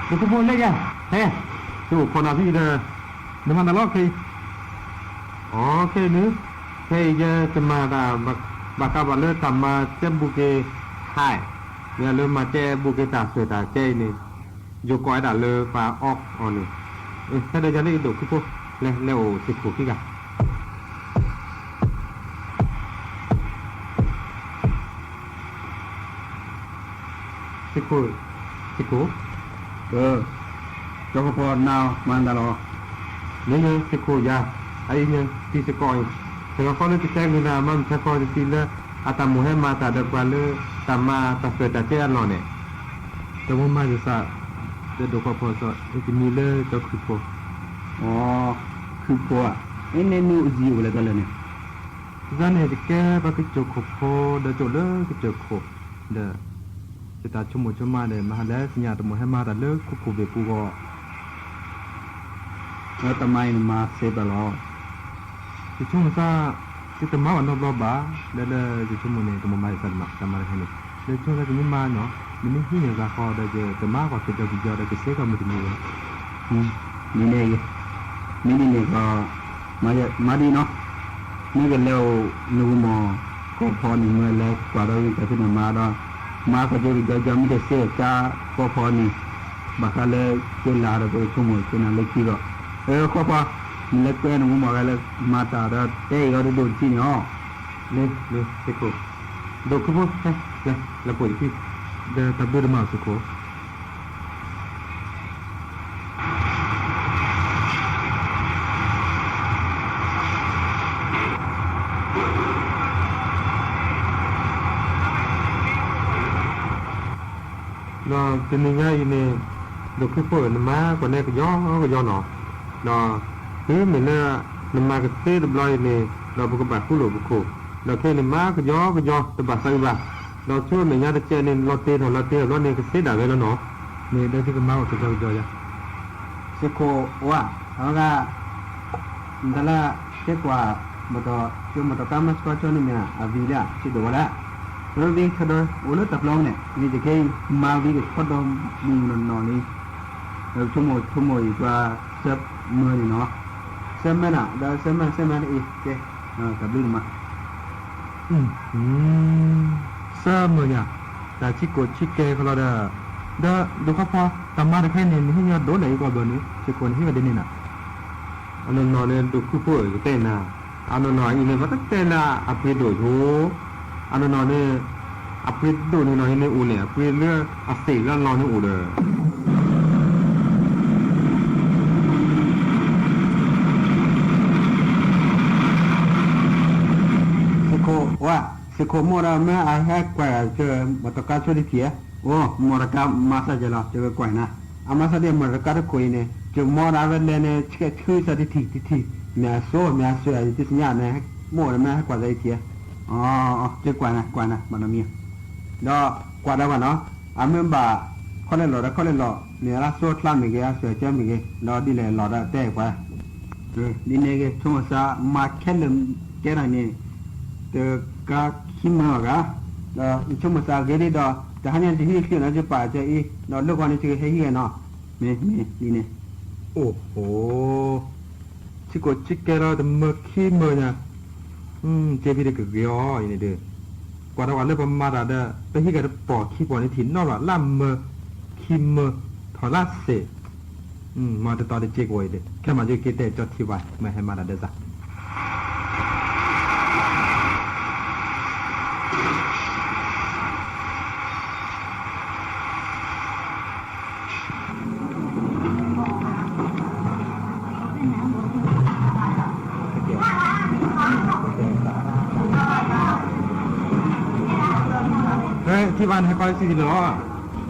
K: ดูพี่พลเลยแกเฮ้ยดูคนอาพี่เด้อน้ำมันตลอดคืออ๋อแค่นี้แค่จะมาด่าบักกับเลือดทำมาเจ็บบุกเกย์ให้เนี่ยเริ่มมาเจ็บบุกเกย์ตาสวยตาเจ้นี่โยกอยด่าเลยฟ้าออกอ๋อนี่ถ้าเดี๋ยวจะได้ดูพี่พลแล้วสิบขวบพี่กันสิโก้จอกพอนาวมันตลอดเนี่ยสิโก้ยาไอ้เนี่ยที่สิโก้แต่ก็คนที่แจ้งมามันสิโก้ที่ละอาตามุให้มาตาเด็กวันเลยตามาตาเกิดตาเจ้าหล่อเนี่ยแต่ว่ามาจะสะจะดูก็พอสอที่มีเลยก็คือพออ๋อคือพอไอ้เนี่ยนู่นจีอยู่เลยตอนนี้จันเนี่ยจะแก้ปากจกพอเดี๋ยวจบเลยก็จกพอเด้อจะตัดชั่วโมงมาเนี่ยมาแล้วสัญญาตัวมันให้มาแต่เลิกคุเบปูก็แล้วทำไมมาเสพตลอดจะชั่วโมงซะจะทำมาวันนอกรอบบ้าแล้วจะชั่วโมงเนี่ยตัวมันมาสั่นมาทำอะไรให้เนี่ยแล้วช่วงนั้นจะไม่มาเนาะมันไม่ที่เนี่ยราคาเดี๋ยวจะมากกว่าจะวิจารณ์จะเสียก็ไม่ถึงเลยนี่เนี่ยก็มาดีเนาะนี่ก็แล้วนูมอก็พอหนึ่งเมื่อแล้วกว่าเราจะขึ้นมาแล้วมาก็จะมีแต่เสียจ้าพอนี่บักเลยเจลาเราไปชั่วโมงเจนั่นเลยคิดว่าก็พอมีเล็กแก่หนุ่มมาเลยมาตาเราเต้ก็ได้โดนที่เนาะนี่สิโก้ดูขบวนแล้วปวดที่เดี๋ยวตับดูมาสิโก้nó cho nên ngay này được cái phổi nó má còn đây cái gió nó cứ mình nó mà cái tê được lôi này nó có bạc cú lỗ bạc nó khi nó má cái gió nó bạc say bạc nó cho mình nhá chơi nên lo tê nó này cái tê đã về nó này đây thì cái máu cái gió ya sẽ cô wa aga ndala cái quả mà to cam nó cho nên là avila chỉ đồ làเราดีขดอยโอ้เลือดตับลองเนี่ยนี่จะแค่มาวิ่งขดอมมีนอนนี่เราชั่วโมงอีกว่าเซฟมือนี่เนาะเซฟมันอ่ะเดี๋ยวเซฟมันอีกเจ้ตับลิ้นมาเซฟมือเนี่ยแต่ชิโกชิเกเขาเราเด้อดูเขาพอตามมาได้แค่นี้นี่เนี่ยโดนไหนกว่าเบอร์นี้ชิโกนี่ก็ได้นี่น่ะอันนั้นนอนเนี่ยดูคู่ๆอยู่เต้นน่ะอันนั้นนอนอีเนี่ยมันก็เต้นน่ะอภิโดโหอันนั้นเนี่ยอภิดูนี่น้อยนี่อูเนี่ยอภิเลือกอัศวินแล้วนอนนี่อูเลยสิโคว่าสิโคมัวเราเมื่ออาแฮกกว่าเจอมาตะการช่วยดิเขียโอ้มัวระกามาซะจะละเจอกว่านะ อามาซาเดียมันก็ได้คุยเนี่ยจะมอราเวลเนี่ยเชื่อชื่อสถิติเมียโซ่เมียสวยที่สัญญาเนี่ยโม่เลยแม่กว่าใจเทียอ๋อจะกว่านะมันมีดอกว่าได้ว่าเนาะอาเมื่อบ่าเขาเล่นหล่อเนี่ยละโซ่คลามิเกะสวยเจ้ามิเกะดอดีเลยหล่อได้แต่กว่านี่เนี่ยก็ช่วงซามาแค่เริ่มแค่ไหนเนี่ยเด็กก็ขี้มือกะช่วงซาเกลี่ดอแต่ฮันยันที่นี่คือน่าจะป่าจะอีดอลูกวันนี้จะให้เหี้ยเนาะนี่เนี่ยโอ้โหชิโกชิเกเราแต่เมื่อขี้มือเนี่ยเจ็บไปได้ก็เกี่ยวอย่างนี้เด้อกว่าเราเริ่มมาได้ไปที่กันปอขี้ปอในถิ่นนอกละล่ำมือขี้มือถอดลาเสมาแต่ตอนเด็กเจ๊กวยเด้แค่มาจะคิดแต่จดที่ไว้ไม่ให้มาได้จ้ะที่บ้านให้ก้อยสิดีหรอ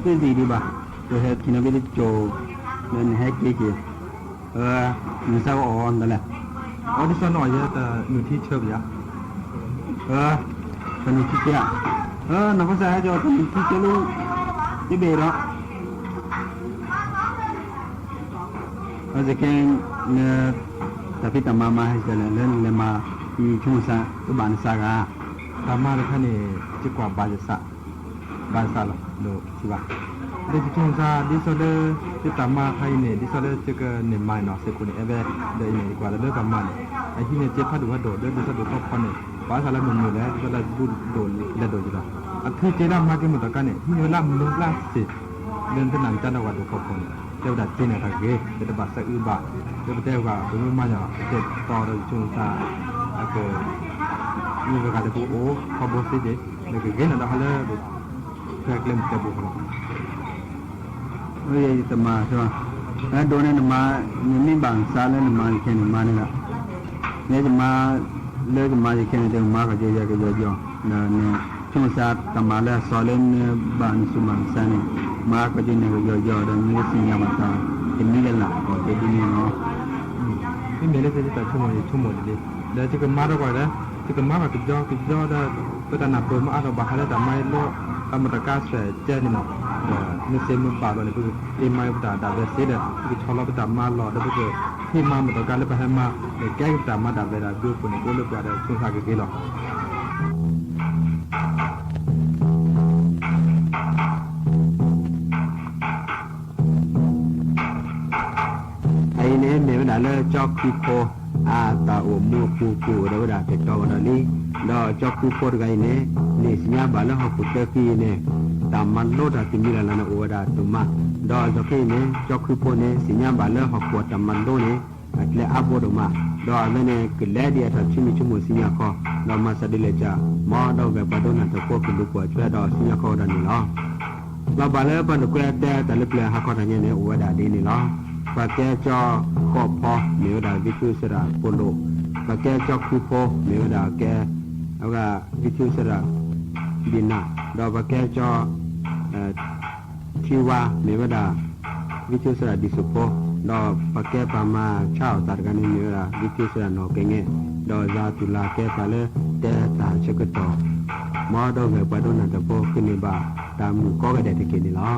K: สิดีป่ะเดี๋ยวให้กินอะไรได้โจเดินให้กี่หนูสาวอ่อนนั่นแหละที่สาวหน่อยแต่หนูที่เชื่อเนี่ยตอนนี้ที่เชื่อน้องภาษาจะตอนนี้ที่เชื่อลูกที่เบรอจะแค่เนี่ยtapi tamamaให้เสร็จแล้วเลยมาที่ชุ่มซาตัวบ้านซากาทำมาเลยแค่นี้จะกว่าบาจสะบาสาลดูใช่ป่ะเดี๋ยวชุ่มซาดิสเดอร์ที่ตามมาให้เนี่ยดิสเดอร์จะก็เนี่ยไม่เนาะเสกุลเอเวเดี๋ยวเนี่ยกว่าเรื่องตามมาเนี่ยไอ้ที่เนี่ยเจ็บพัดดูว่าโดดเดินดิสเดอร์ก็พอเนี่ยบาสาลมันอยู่แล้วดิสเดอร์ดูโดดแล้วโดดอยู่แล้วอันที่เจด้ามาเกี่ยหมดตะกันเนี่ยที่เนี่ยล่ำล่าสิเดินที่หนังจันทร์ว่าดูเขาคนเจ้าดัดเจเนี่ยทักเกะเดี๋ยวบาสะอือบาเดี๋ยวเจ้าว่าดูมันมาเนี่ยเจ็บต่อเลยชุ่มซาก็นี่ก็การจะพูดโอ้ขบวนสิเด็กเด็กเก่งนะดอกฮัลโหลแค่เล่นเตะบุกเราเฮ้ยจะมาใช่ไหมแล้วโดนเนี่ยมาเนี่ยไม่บางสารเลยมาแค่เนี่ยมาเนี่ยละเนี่ยจะมาเลิกมาแค่เนี่ยจะมาก็เยอะเนี่ยช่วงซาตมาแล้วสอนเล่นบางสุมาสานี่มาก็จะเนี่ยก็เยอะเดี๋ยวนี้สิ่งอย่างมันตาเห็นนี่เลยล่ะโอ้เดี๋ยวนี้เนาะนี่เมล์จะจะชั่วโมงเลยเดี๋ยวจะก็มาแล้วก่อนนะจะก็มาแบบกิจได้ก็จะนับตัวมาเอาบาร์แล้วแต่ไม่โลกำมันตะการเสียเจนี่เนาะนี่เซมุปาโดนี่คือเอ็มไอบุตรดาเวสเซเดคือชอลบุตรมาหล่อได้ก็คือที่มาบุตรการเลยไปให้มาแก้บุตรมาดาเวลาดูคนก็เลยกว่าได้ช่วงสักกี่หรอไอ้เนี่ยเมื่อเวลาเลิกจอกที่โคตาโอมูปูเราได้ติดต่อกันนี่แล้วจอกคูโคร์ไงเนี่ยนี่สัญญาบ้านเราเขาพูดที่เนี่ยตามมันโลดที่มีแล้วนะโอ้ได้ตัวมาดอกจอกเนี่ยจอกคูโคเนี่ยสัญญาบ้านเราเขาพูดตามมันโลเนี่ยเลยอาบดมาดอกเนี่ยก็เลยเดียร์ถ้าชิมิสัญญาเขาเรามาสดิเลจ่าหมอดอกแบบประตูนั้นจะพวกคุณดูกว่าช่วยดอกสัญญาเขาดันนี่ล้อเราบ้านเราบ้านเราแต่เล็กๆเขาคนนี้เนี่ยโอ้ได้ดีนี่ล้อปากแกจอขอบพอเหนียวดาวิจุสระโปโลปากแกจอคูโพเหนียวดาแกเอาว่าวิจุสระดินาดอกปากแกจอทิวาเหนียวดาวิจุสระดิสุโพดอกปากแกปามาชาวตากันเหนียวดาวิจุสระโนเกเงดอกซาตุลาแกปาเลแต่ตาเชกตอมอดอกเวปาโดนันตโพขึ้นในบาตามก็กระเด็นกินนี่ล้อ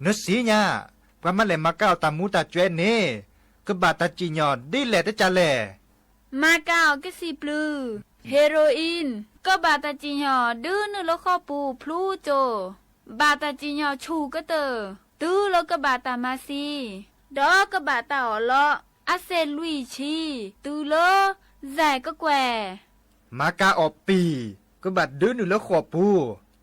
L: นึกสีเนี่ยว่ามันเลยมาเก้าตามูตาเจวนนี่ก็บาตาจีนอดีแหละแต่จะแหละ
M: มาเก้าก็สีปลือเฮโรอีนก็บาตาจีนอดื้อนึกแล้วข้อปูพลูโจบาตาจีนอชูก็เตอตื้อแล้วก็บาตามาซีดอก็บาตาอ๋อเลาะอาเซลุยชีตื้อเลอแจก็แกว
L: มาเก้าออกปีก็บาดดื้อนึกแล้วข้อปู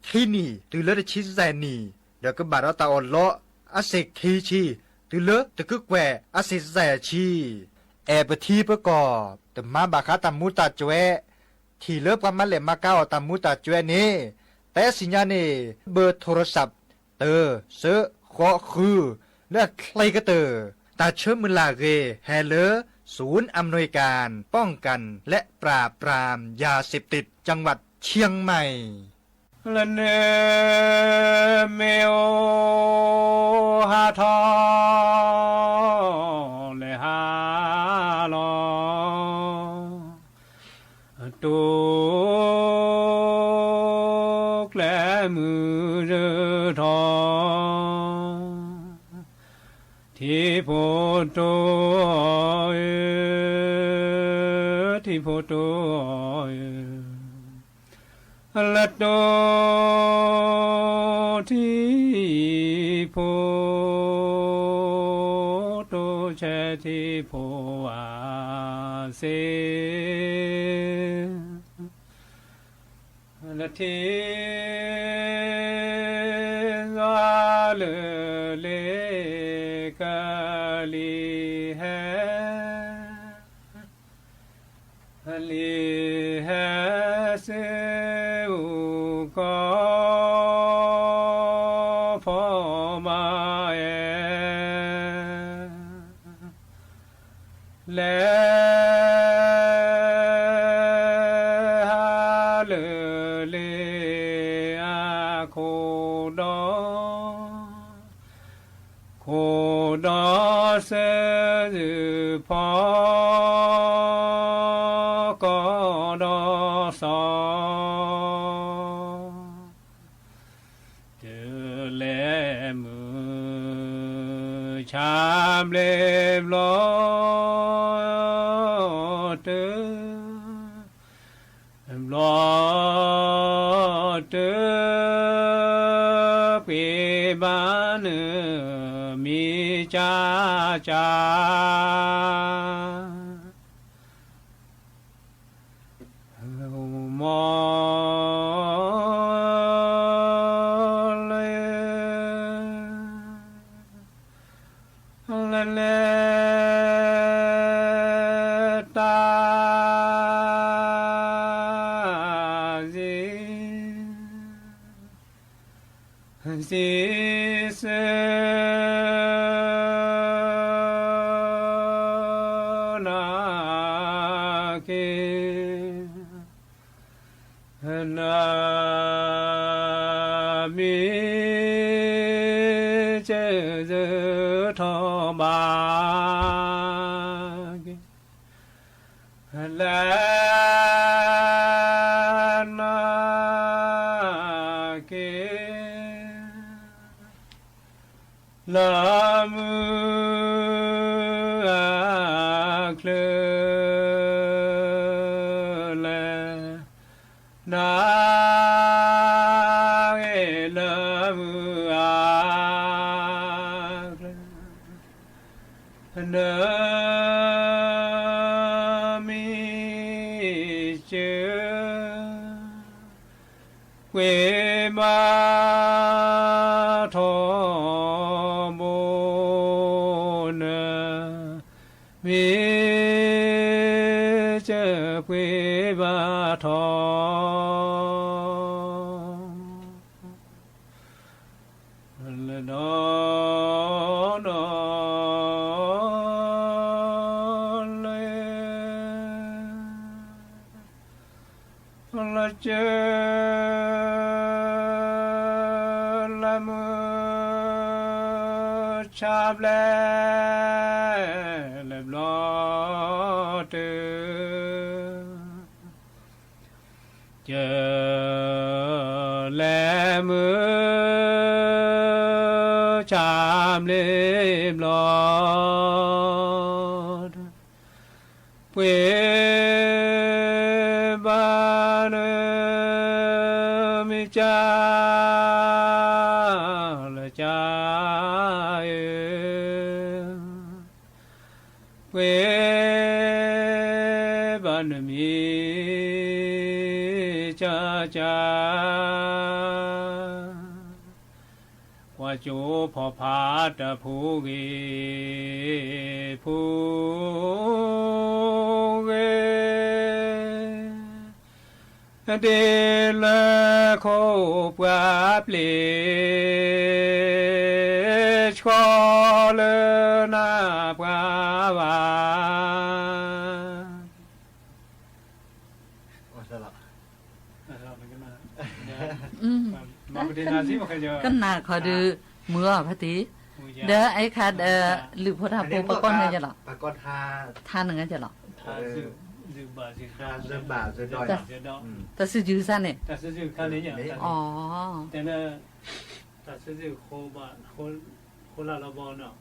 L: ที่นี่ตื้อเลอจะชิดแซนี่เดี๋ยวก็บาดเราตาอ่อนเลาะอาเซคีชีตือเลอะตะกึกแหวอาเซแซชีแอบทีประกอบแต่มาบาคาตามูตาจเวต ที่เลิกกันมาเลยมาเก้าตามมุตาจวยนี่แต่สิญญานี่เบอร์โทรศัพท์เตอเซขอคือเลือกใครก็เตอตาเชื่อมือลาเกแฮเลอศูนย์อำนวยการป้องกันและปราบปรามยาเสพติดจังหวัดเชียงใหม่ละเนเมโอฮาทอเลฮาลอตูแกลมือเรทอที่โพโตที่โพโตละโตที่โพโตแชที่โพอาเซละที่ซาเลเลกาลีแฮลีแฮเซอุกอพอมาเอเลฮาเลเลอาโคดอโคดอเซพอกอดอสอเจอแลมือชามเล็บลอเตลอเตปีบานมีจ้าจ้ามอเลตาซีเซนาเกนามิเจเจทอบาเกลานาเกลามือเคลเลนาเอลามือเคลเนมิเจเวมาทอมิเจเวบาทอละนอนอเลละเจละมือชาบแลลอเตเจอแลมือชามเล็บลอเปบานมิจาละจาเวบันมีจ้าจ้าวาจูพอพาตะภูเกภูเก
H: เดลโคปวาเปลชอเลนาปวาวา
N: ก็น่าขอดูมือพะติเด้อไอ้คัดหรือพอทาโปปะก้อนให้จะหรอ
L: ปะก้อน
N: ทานนึงจะหรอแต่ซื้อจื้อซั่นนี่
H: แต่ซื้อคันนี้อย่าง
N: อ๋อ
H: แต่ละแต่ซื้อโคบะโคลาลาบอเนาะ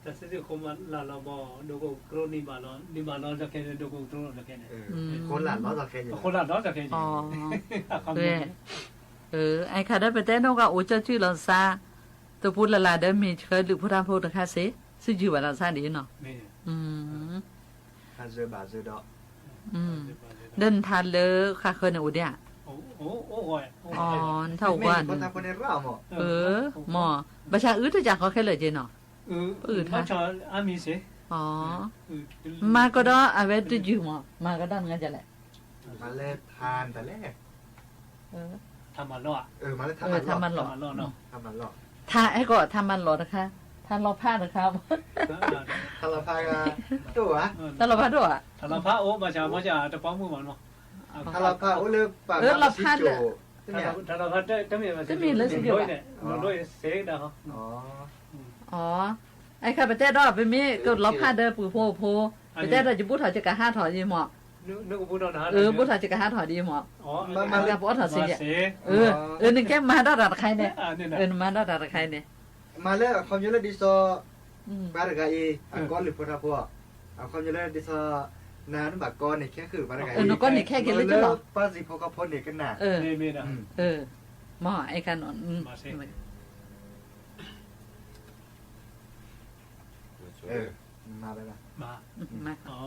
H: แต่ซื้อโคมาลาลาบอดูโกโกรนี่บาลอนจะแค่ดูโกโกรจะแค่
L: โคลาล้อจะแค่
H: โคลาล้อจะแค่
N: อ๋อไอ้คัดได้ไปแต่นกก็โอเจ้าชื่อลอนซาตัวพูดละลาเด้อมีเคยหรือพูดทางพูดนะคะสิซื้อจื้อว่าลอนซาดีเนาะ
L: ทานเสือบาซื้อดอก
N: เดินทานเลยค่ะเคยในอุดเนี่ยอ๋อเท่ากัน
L: คนทำคนในเราหมอ
N: หมอประชาอื้อจากเขาแค่เลยเจนเนาะ
H: มาชออามีสิ
N: อ๋อมาก็ได้อาเวทอยู่หมอมาก็ได้งั้นจะแหละ
L: มาเล่ทานแต่แรก
H: ทำมันหล่อ
L: มาเล่
N: ทำมันหล่อ
L: เนาะทำมันหล่อ
N: ทาไอ้ก็ทำมันหล่อนะคะทานเราผ้านะครับ
L: ทานเราผ้ากันตัว
N: ทานเราผ้าด้วย
H: ทานเราผ้าโอ้มาจากจะป้องมือมันมั้ง
L: ทานเราผ้าโอ้เลือกปาก
N: เราผ้าเนี่ย
H: ทานเราผ้าจะมี
N: เลยสิเดียว
H: ด้วยเซ็กนะฮะ
N: อ๋อไอ้ข้าพเจ้ารอบไปมีก็เราผ้าเดินปูโพไปเจ้าเราจะพูดถอยจะกะห้าถอยดีหมอ
H: นึกพูดเอานะ
N: พูดถอยจะกะห้าถอยดีหมอ
L: มา
N: เรียกพูดถอยสินึงแค่มาได้ดัดใครเนี่ยมาได้ดัดใครเนี่ย
L: มาเลยความเยอะเลยดิโซบาร์กาอีอันก้อนหรือพุทธพวกความเยอะเลยดิโซนานบักก้อนเนี่ยแค่คือบาร์กาอี
N: ก้อนเนี่ยแค่กินเลยจะหรอ
L: ป้าสิพกพลเนี่ยกันหนา
H: ไม่นะ
N: หมอไอ้กัน
L: มาไปละ
N: มา
H: อ๋อ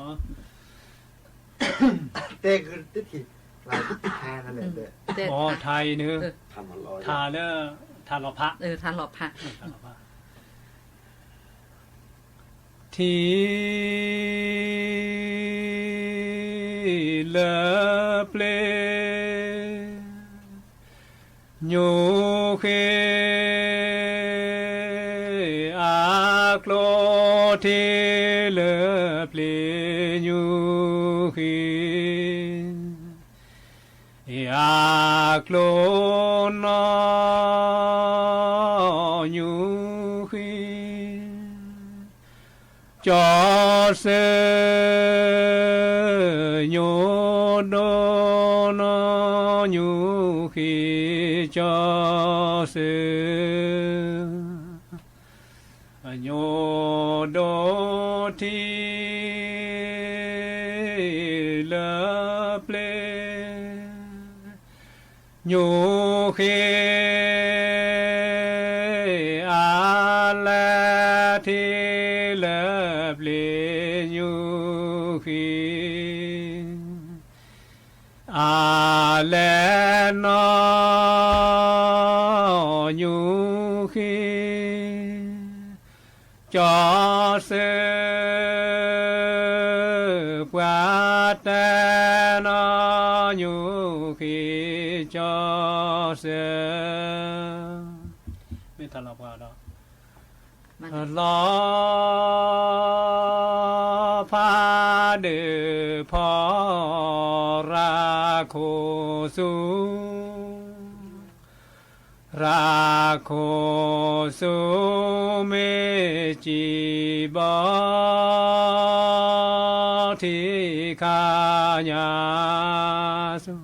L: เต้คือติดขีดลายติดแทนนั่นแหละ
H: เต้อ๋อไทยเนื้อทาเนื้อทานหล่อพระ
N: ทานหล่อพระ
H: ที่เลเปลโยเคอาโคลที่เลเปลโยเคอาโคลนจอเสโยโดนยูขีจอเสโยโดทีเลเปลโยขีอาเลทีอาเลนยูขีจอเสปวาเตนยูขีจอเสไม่ทันละพอแล้วลอพาเดพอราโคสุราโคสุเมจิบอทิคาญาสุ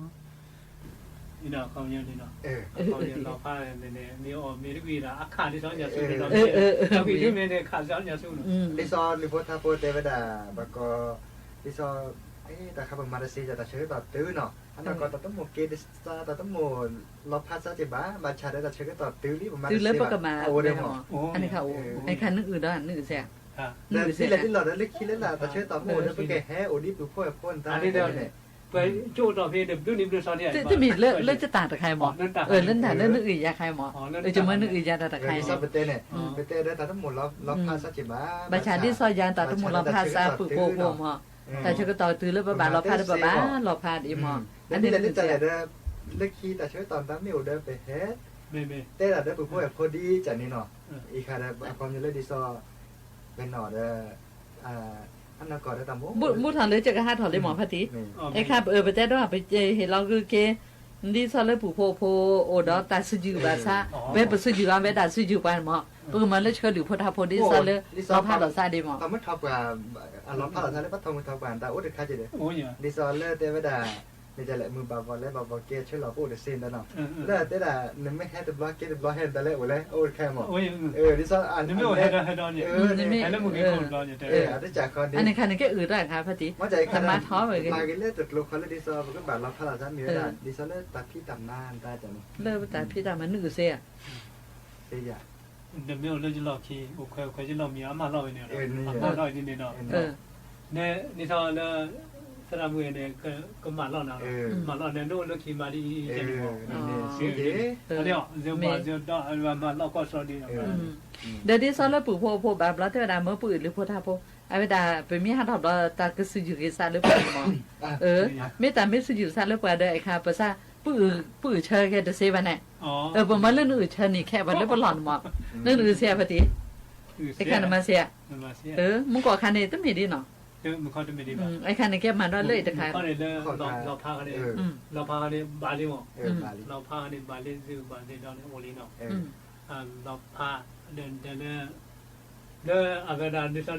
H: นี่นะเขาเนี่ยนี่นะเขาเนี่ยเราพาเนี่ยมีออกมีทุกวีนะอาคารที่สองอย่าสู้เราเราวีที่มีเนี่ยขาดสองอย่าสู้
L: ดิซอนลิโพธาโปเตวดาบกดิซอแต่ข้าพมาเลเซียจะเชื่อต่อตื้อเนาะอันนั้นก็ต้องโมเกดิสตาต้องโมลบพัสจิบ้ามาชาได้จะเชื่อต่อตื้อรีบมาเลเซีย
N: ตื้อเลิศปกมาโอ้เดี๋ยวอันนี้ค่ะโอ้ไอ้คันนึกอื่นด้วยนึกเสีย
L: นึกเสียที่เราได้เล็กคิดเล่นละแต่เชื่อต่อโมแล้วเป็นแก่แฮ่โอดิปูพ่อพ่นตา
H: อันนี้เดี๋ยวเนี่ยไปจูต่อพี่เดี๋ยวดูนิมดูซอนเนี่ย
N: จะมีเลิศจะต่างแต่ใครหมอเล่นแต่เล่นนึกอื่นยาใครหมอจะมานึกอื่นยาแต่ใคร
L: ซับเปเต้เนี่ยเปเต้ได้แต่ต้องโมลบพัสจิบ้า
N: บัญชาที่ซอยยานแต่ต้องโมลบพัสซาปุโกโกหมอแต่เชื่อก็ต่อตื้อเลิศบ้าลบพัสบ้าลบพัสอีหมอ
L: อันนี้แหละที่จะได้เล็กขี้แต่ช่วยตอนตั้งมิวเดินไปเฮ็ดแต่ละได้ปุ๊บพวกพอดีจันนี่เนาะอีกค่ะได้ความจะเล่นดีซอเป็นหน่อได้อันนั้นก่อนได้ตาม
N: มุถอนเลยจะกระหาถอนเลยหมอพอดีไอ้ค่ะไปแต่ด้วยไปเห็นเราคือเกดีซอเลยผู้โพโอดอตาสุจิบาซาเว็บสุจิบาเวดาสุจิบานหมอปืนมันเลยเชื่อดูพุทธพดีซอเลยเราพาเราซาดีหมอ
L: ตอนเมื่อทบกับเราพาเราซาเลยปัททองมือทบกันแต่โอ้เด็กข้าจะเด็กดีซอเลยแต่เวดานี่จะแหละมือบาบอลและบาบอลเกตช่วยเราพูดเดซินแล้วเนาะแล้วแต่ละนึกไม่แค่ตัวบล็อกเกตตัวบล็อกเห็นแต่ละโอ้เลยโอ้แค่หมดดิซออันนี้ไม่เห็นให้ดอนเนี่ยให้แล้วมึงมีคนดอนเนี่ยอันนี้จากคนนี้
N: อันนี้คันนี้ก็ได้ค่ะพอดี
L: มาจากมาท้อไปกันมากันเลยจุดลงคนเลยดิซอมันก็แบบเราพาเราจะมีเวลาดิซอเลยตัดพี่ตำนานได้จัง
N: เลิกตัดพี่ตำมันนึกเสีย
L: เสีย
H: เดี๋ยวไม่เอาเลิกจะหลอกขี้โอเคจะหลอกมีอามาหลอกเนี่ยมาหลอกนี่เนี่ยเนาะเนี่ยนี่ทอเลยสระมือเนี่ยก็มาหลอกนะมาหลอกเนี่ยโน่นเลิกขี้มาดีจังเลยสิเดี๋ยวเดี๋ยวมาหลอกก็สอนดีนะ
N: เดี๋ยวที่ซอแล้วปู่พ่อแบบแล้วเทวดาเมื่อปู่หรือพ่อท่าพ่อไอ้เวลาเป็นมีหัดถอดเราตากระสืออยู่กิซาหรือเปล่าหมอไม่แต่ไม่สืออยู่ซาหรือเปล่าเด้ไอ้ค่ะภาษาปู่เชื่อแค่จะเซวันเนี่ยประมาณเรื่องอื่นเชิญนี่แค่วันเรื่องหลอนหมอเรื่องอื่นเสียพอดีไอ้คันมาเสียมึงก่อคันนี้ต้องมีดีเนาะ
H: มันเขาจะไม่ดี
N: ไอ้คันนี้แกมันว่าเลยแต่คัน
H: เขาเนี่ยเราพากันเนี่ยเราพากันเนี่ยบาลีหมอเราพากันเนี่ยบาลีซื้อบาลีดอนโอลีเนาะเราพาเดินเด้ออาการดิฉัน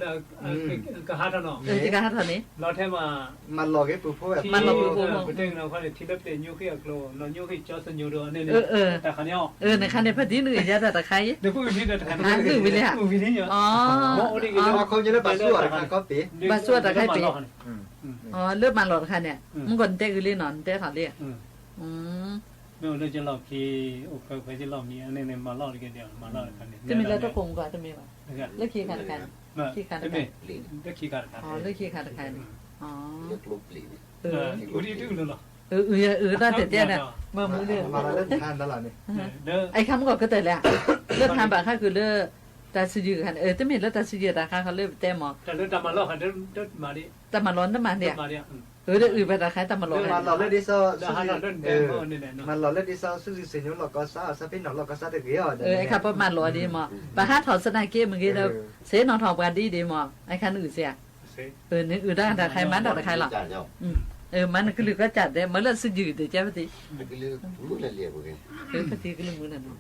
H: ก็หาทางเนาะ
N: ก็หาทางนี้
H: เราแท้มา
L: มันหลอกให้ปุ๊บพวก
N: มันหลอกปุ๊บพวก
H: ประเทศเราเขาเนี่ยที่เล็บเป็นยูขี้อักโลเรายูขี้จอสัญญูด้วยเนี่ยแต่ขันยอ
N: ในขันในพอดีหนึ่งจะแต่ใคร
H: เดี๋ยวพูดที่แต่ขัน
N: หนึ่งไปเลย
H: วิธี
N: อ๋อ
L: เขาจะเล่นบาสวดกันก็ปี
N: บาสวดแต่ใครปีอ๋อเลือกมันหลอดคันเนี่ยมึงก่อนเตะอือลี่นอนเตะขาเรีย
H: ไม่เราจะหลอกที่โอเคไปที่เรามีอันนี้เนี่ยมาหลอกกันเดียวมาหลอกกันเนี่ย
N: จะมีแล้วก็คงกว่าจะมีป่ะเลือกขี้ขาดกันขี้ขาดกัน
H: เลือกขี้ขาดกัน
N: อ๋อเลือกขี้ขาดกันอ๋อ
J: เลือกลูกปลี
H: อุดิดื้อเลยเหรอ
N: ได้แต่เตี้ยเนี่ยเมื่อมือเรื่อง
L: มาเล่นทานตลอดนี่
N: ไอ้คำก่อนก็เตะแหละเลือกทานแบบค่าคือเลือกแต่ซื้อกันจะมีเลือกแต่ซื้อราคาเขาเลือกแต่หมอ
H: แต่เลือกตามมาหลอกกันเดินมาดิ
N: แต่มาร้อนแต่มาเนี่ยเดี๋ยวอื่นไปราคาแต่มาร้อน
L: มันเราเล่นดิโซ่มันเราเล่นดิโซ่ซื้อสินยุเราก็ซาซาเป็นหนอเราก็ซาตะเกียบ
N: ไอ้ข้าประมาณร้อยดีหมอปะฮะถอดสนาเกมเมื่อกี้เราเสียนอนถอดกันดีหมอไอ้คันอื่นเสียนี่อื่นได้แต่ใครมันแต่ใครหรอกมันก็ลือก็จัดได้มันเลิกซื้อยืดแต่เจ้าพอดี
J: ก็ลือมือละเลียบกัน
N: พอดีก็ลือมือนั่นเนาะ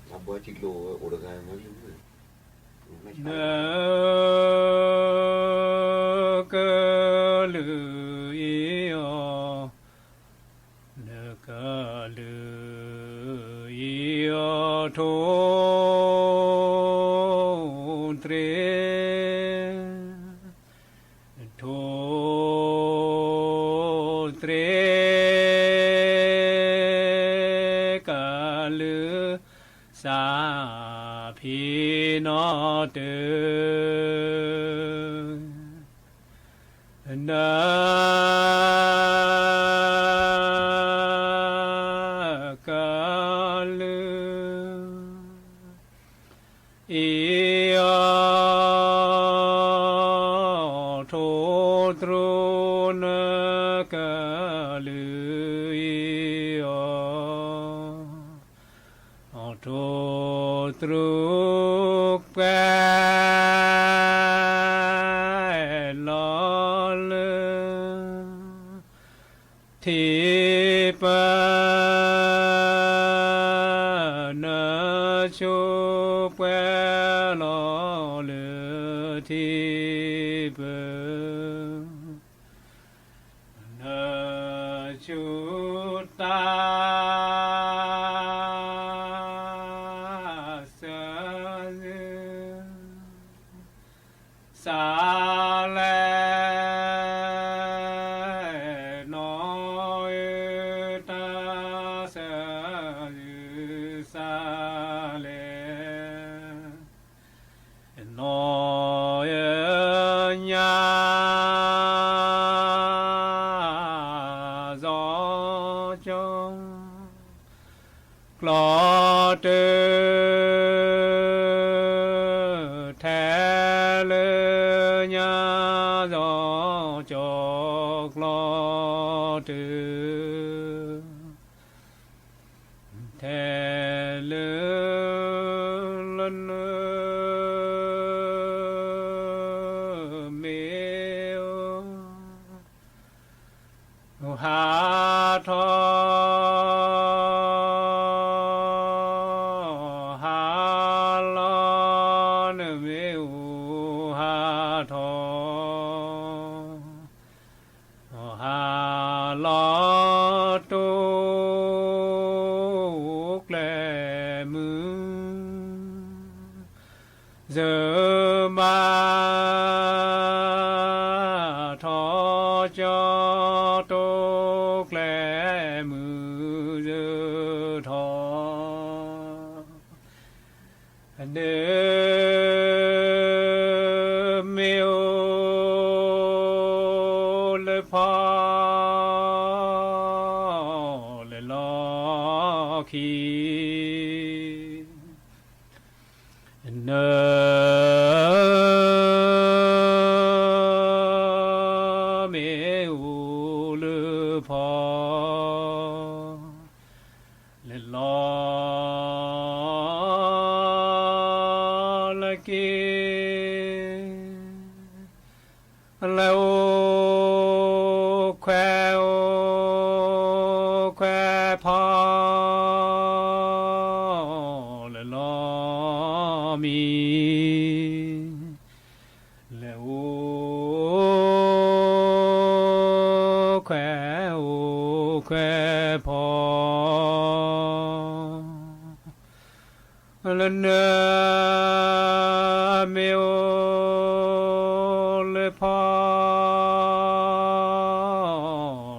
J: ทำบ่จิโลโอดกันไม่รู้
H: เนกลือโอเนกลือโอทุเตรทุเตรกลือสาพี่นอเตนาคาลือียโทตรุนกาลือียโทตรุกแปลอลทิปนาชุปลอลทิปนาชุตาสาเลนอยตาสาเลนอยญาจอจงกลอเตแทเลญาจอจกลอเต เทเลลนเมโอหาทอหาลอนเมโอหาทอหาลอตุกแลมือเจอมาทอจอตุกแลมือเจอทอเดเมโอเลพอเลลอคีเนเมโอเลพอเลลอละกีแล้วแควแควพอและลอมีแล้วแควแควพอและเนเมโอเลพอ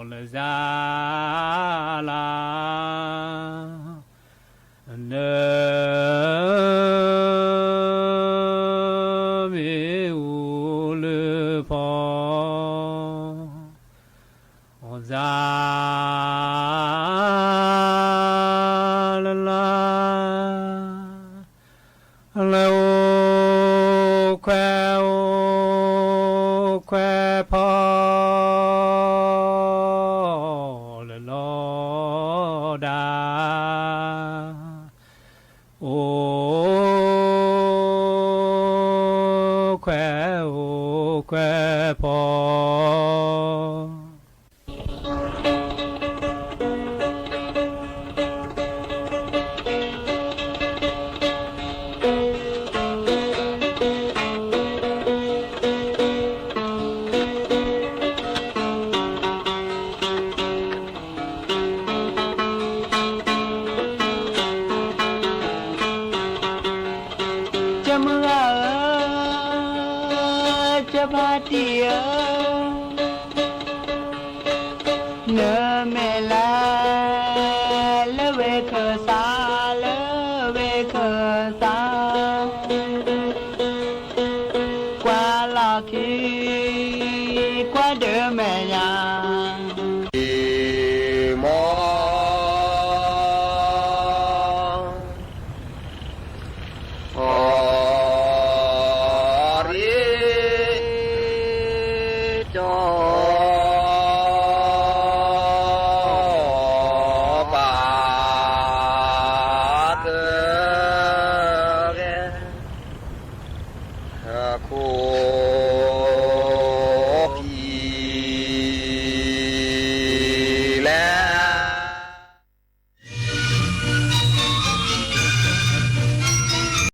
H: เลซาลาเนเมโอเลพอซาลาลาแล้วแควแควพอและลอดาโอแควแควพอจะพาเดียวเนเมลาเลเวเคสาเลเวเคสากว่าลาคีกว่าเดิมแม่ยา
E: มอโค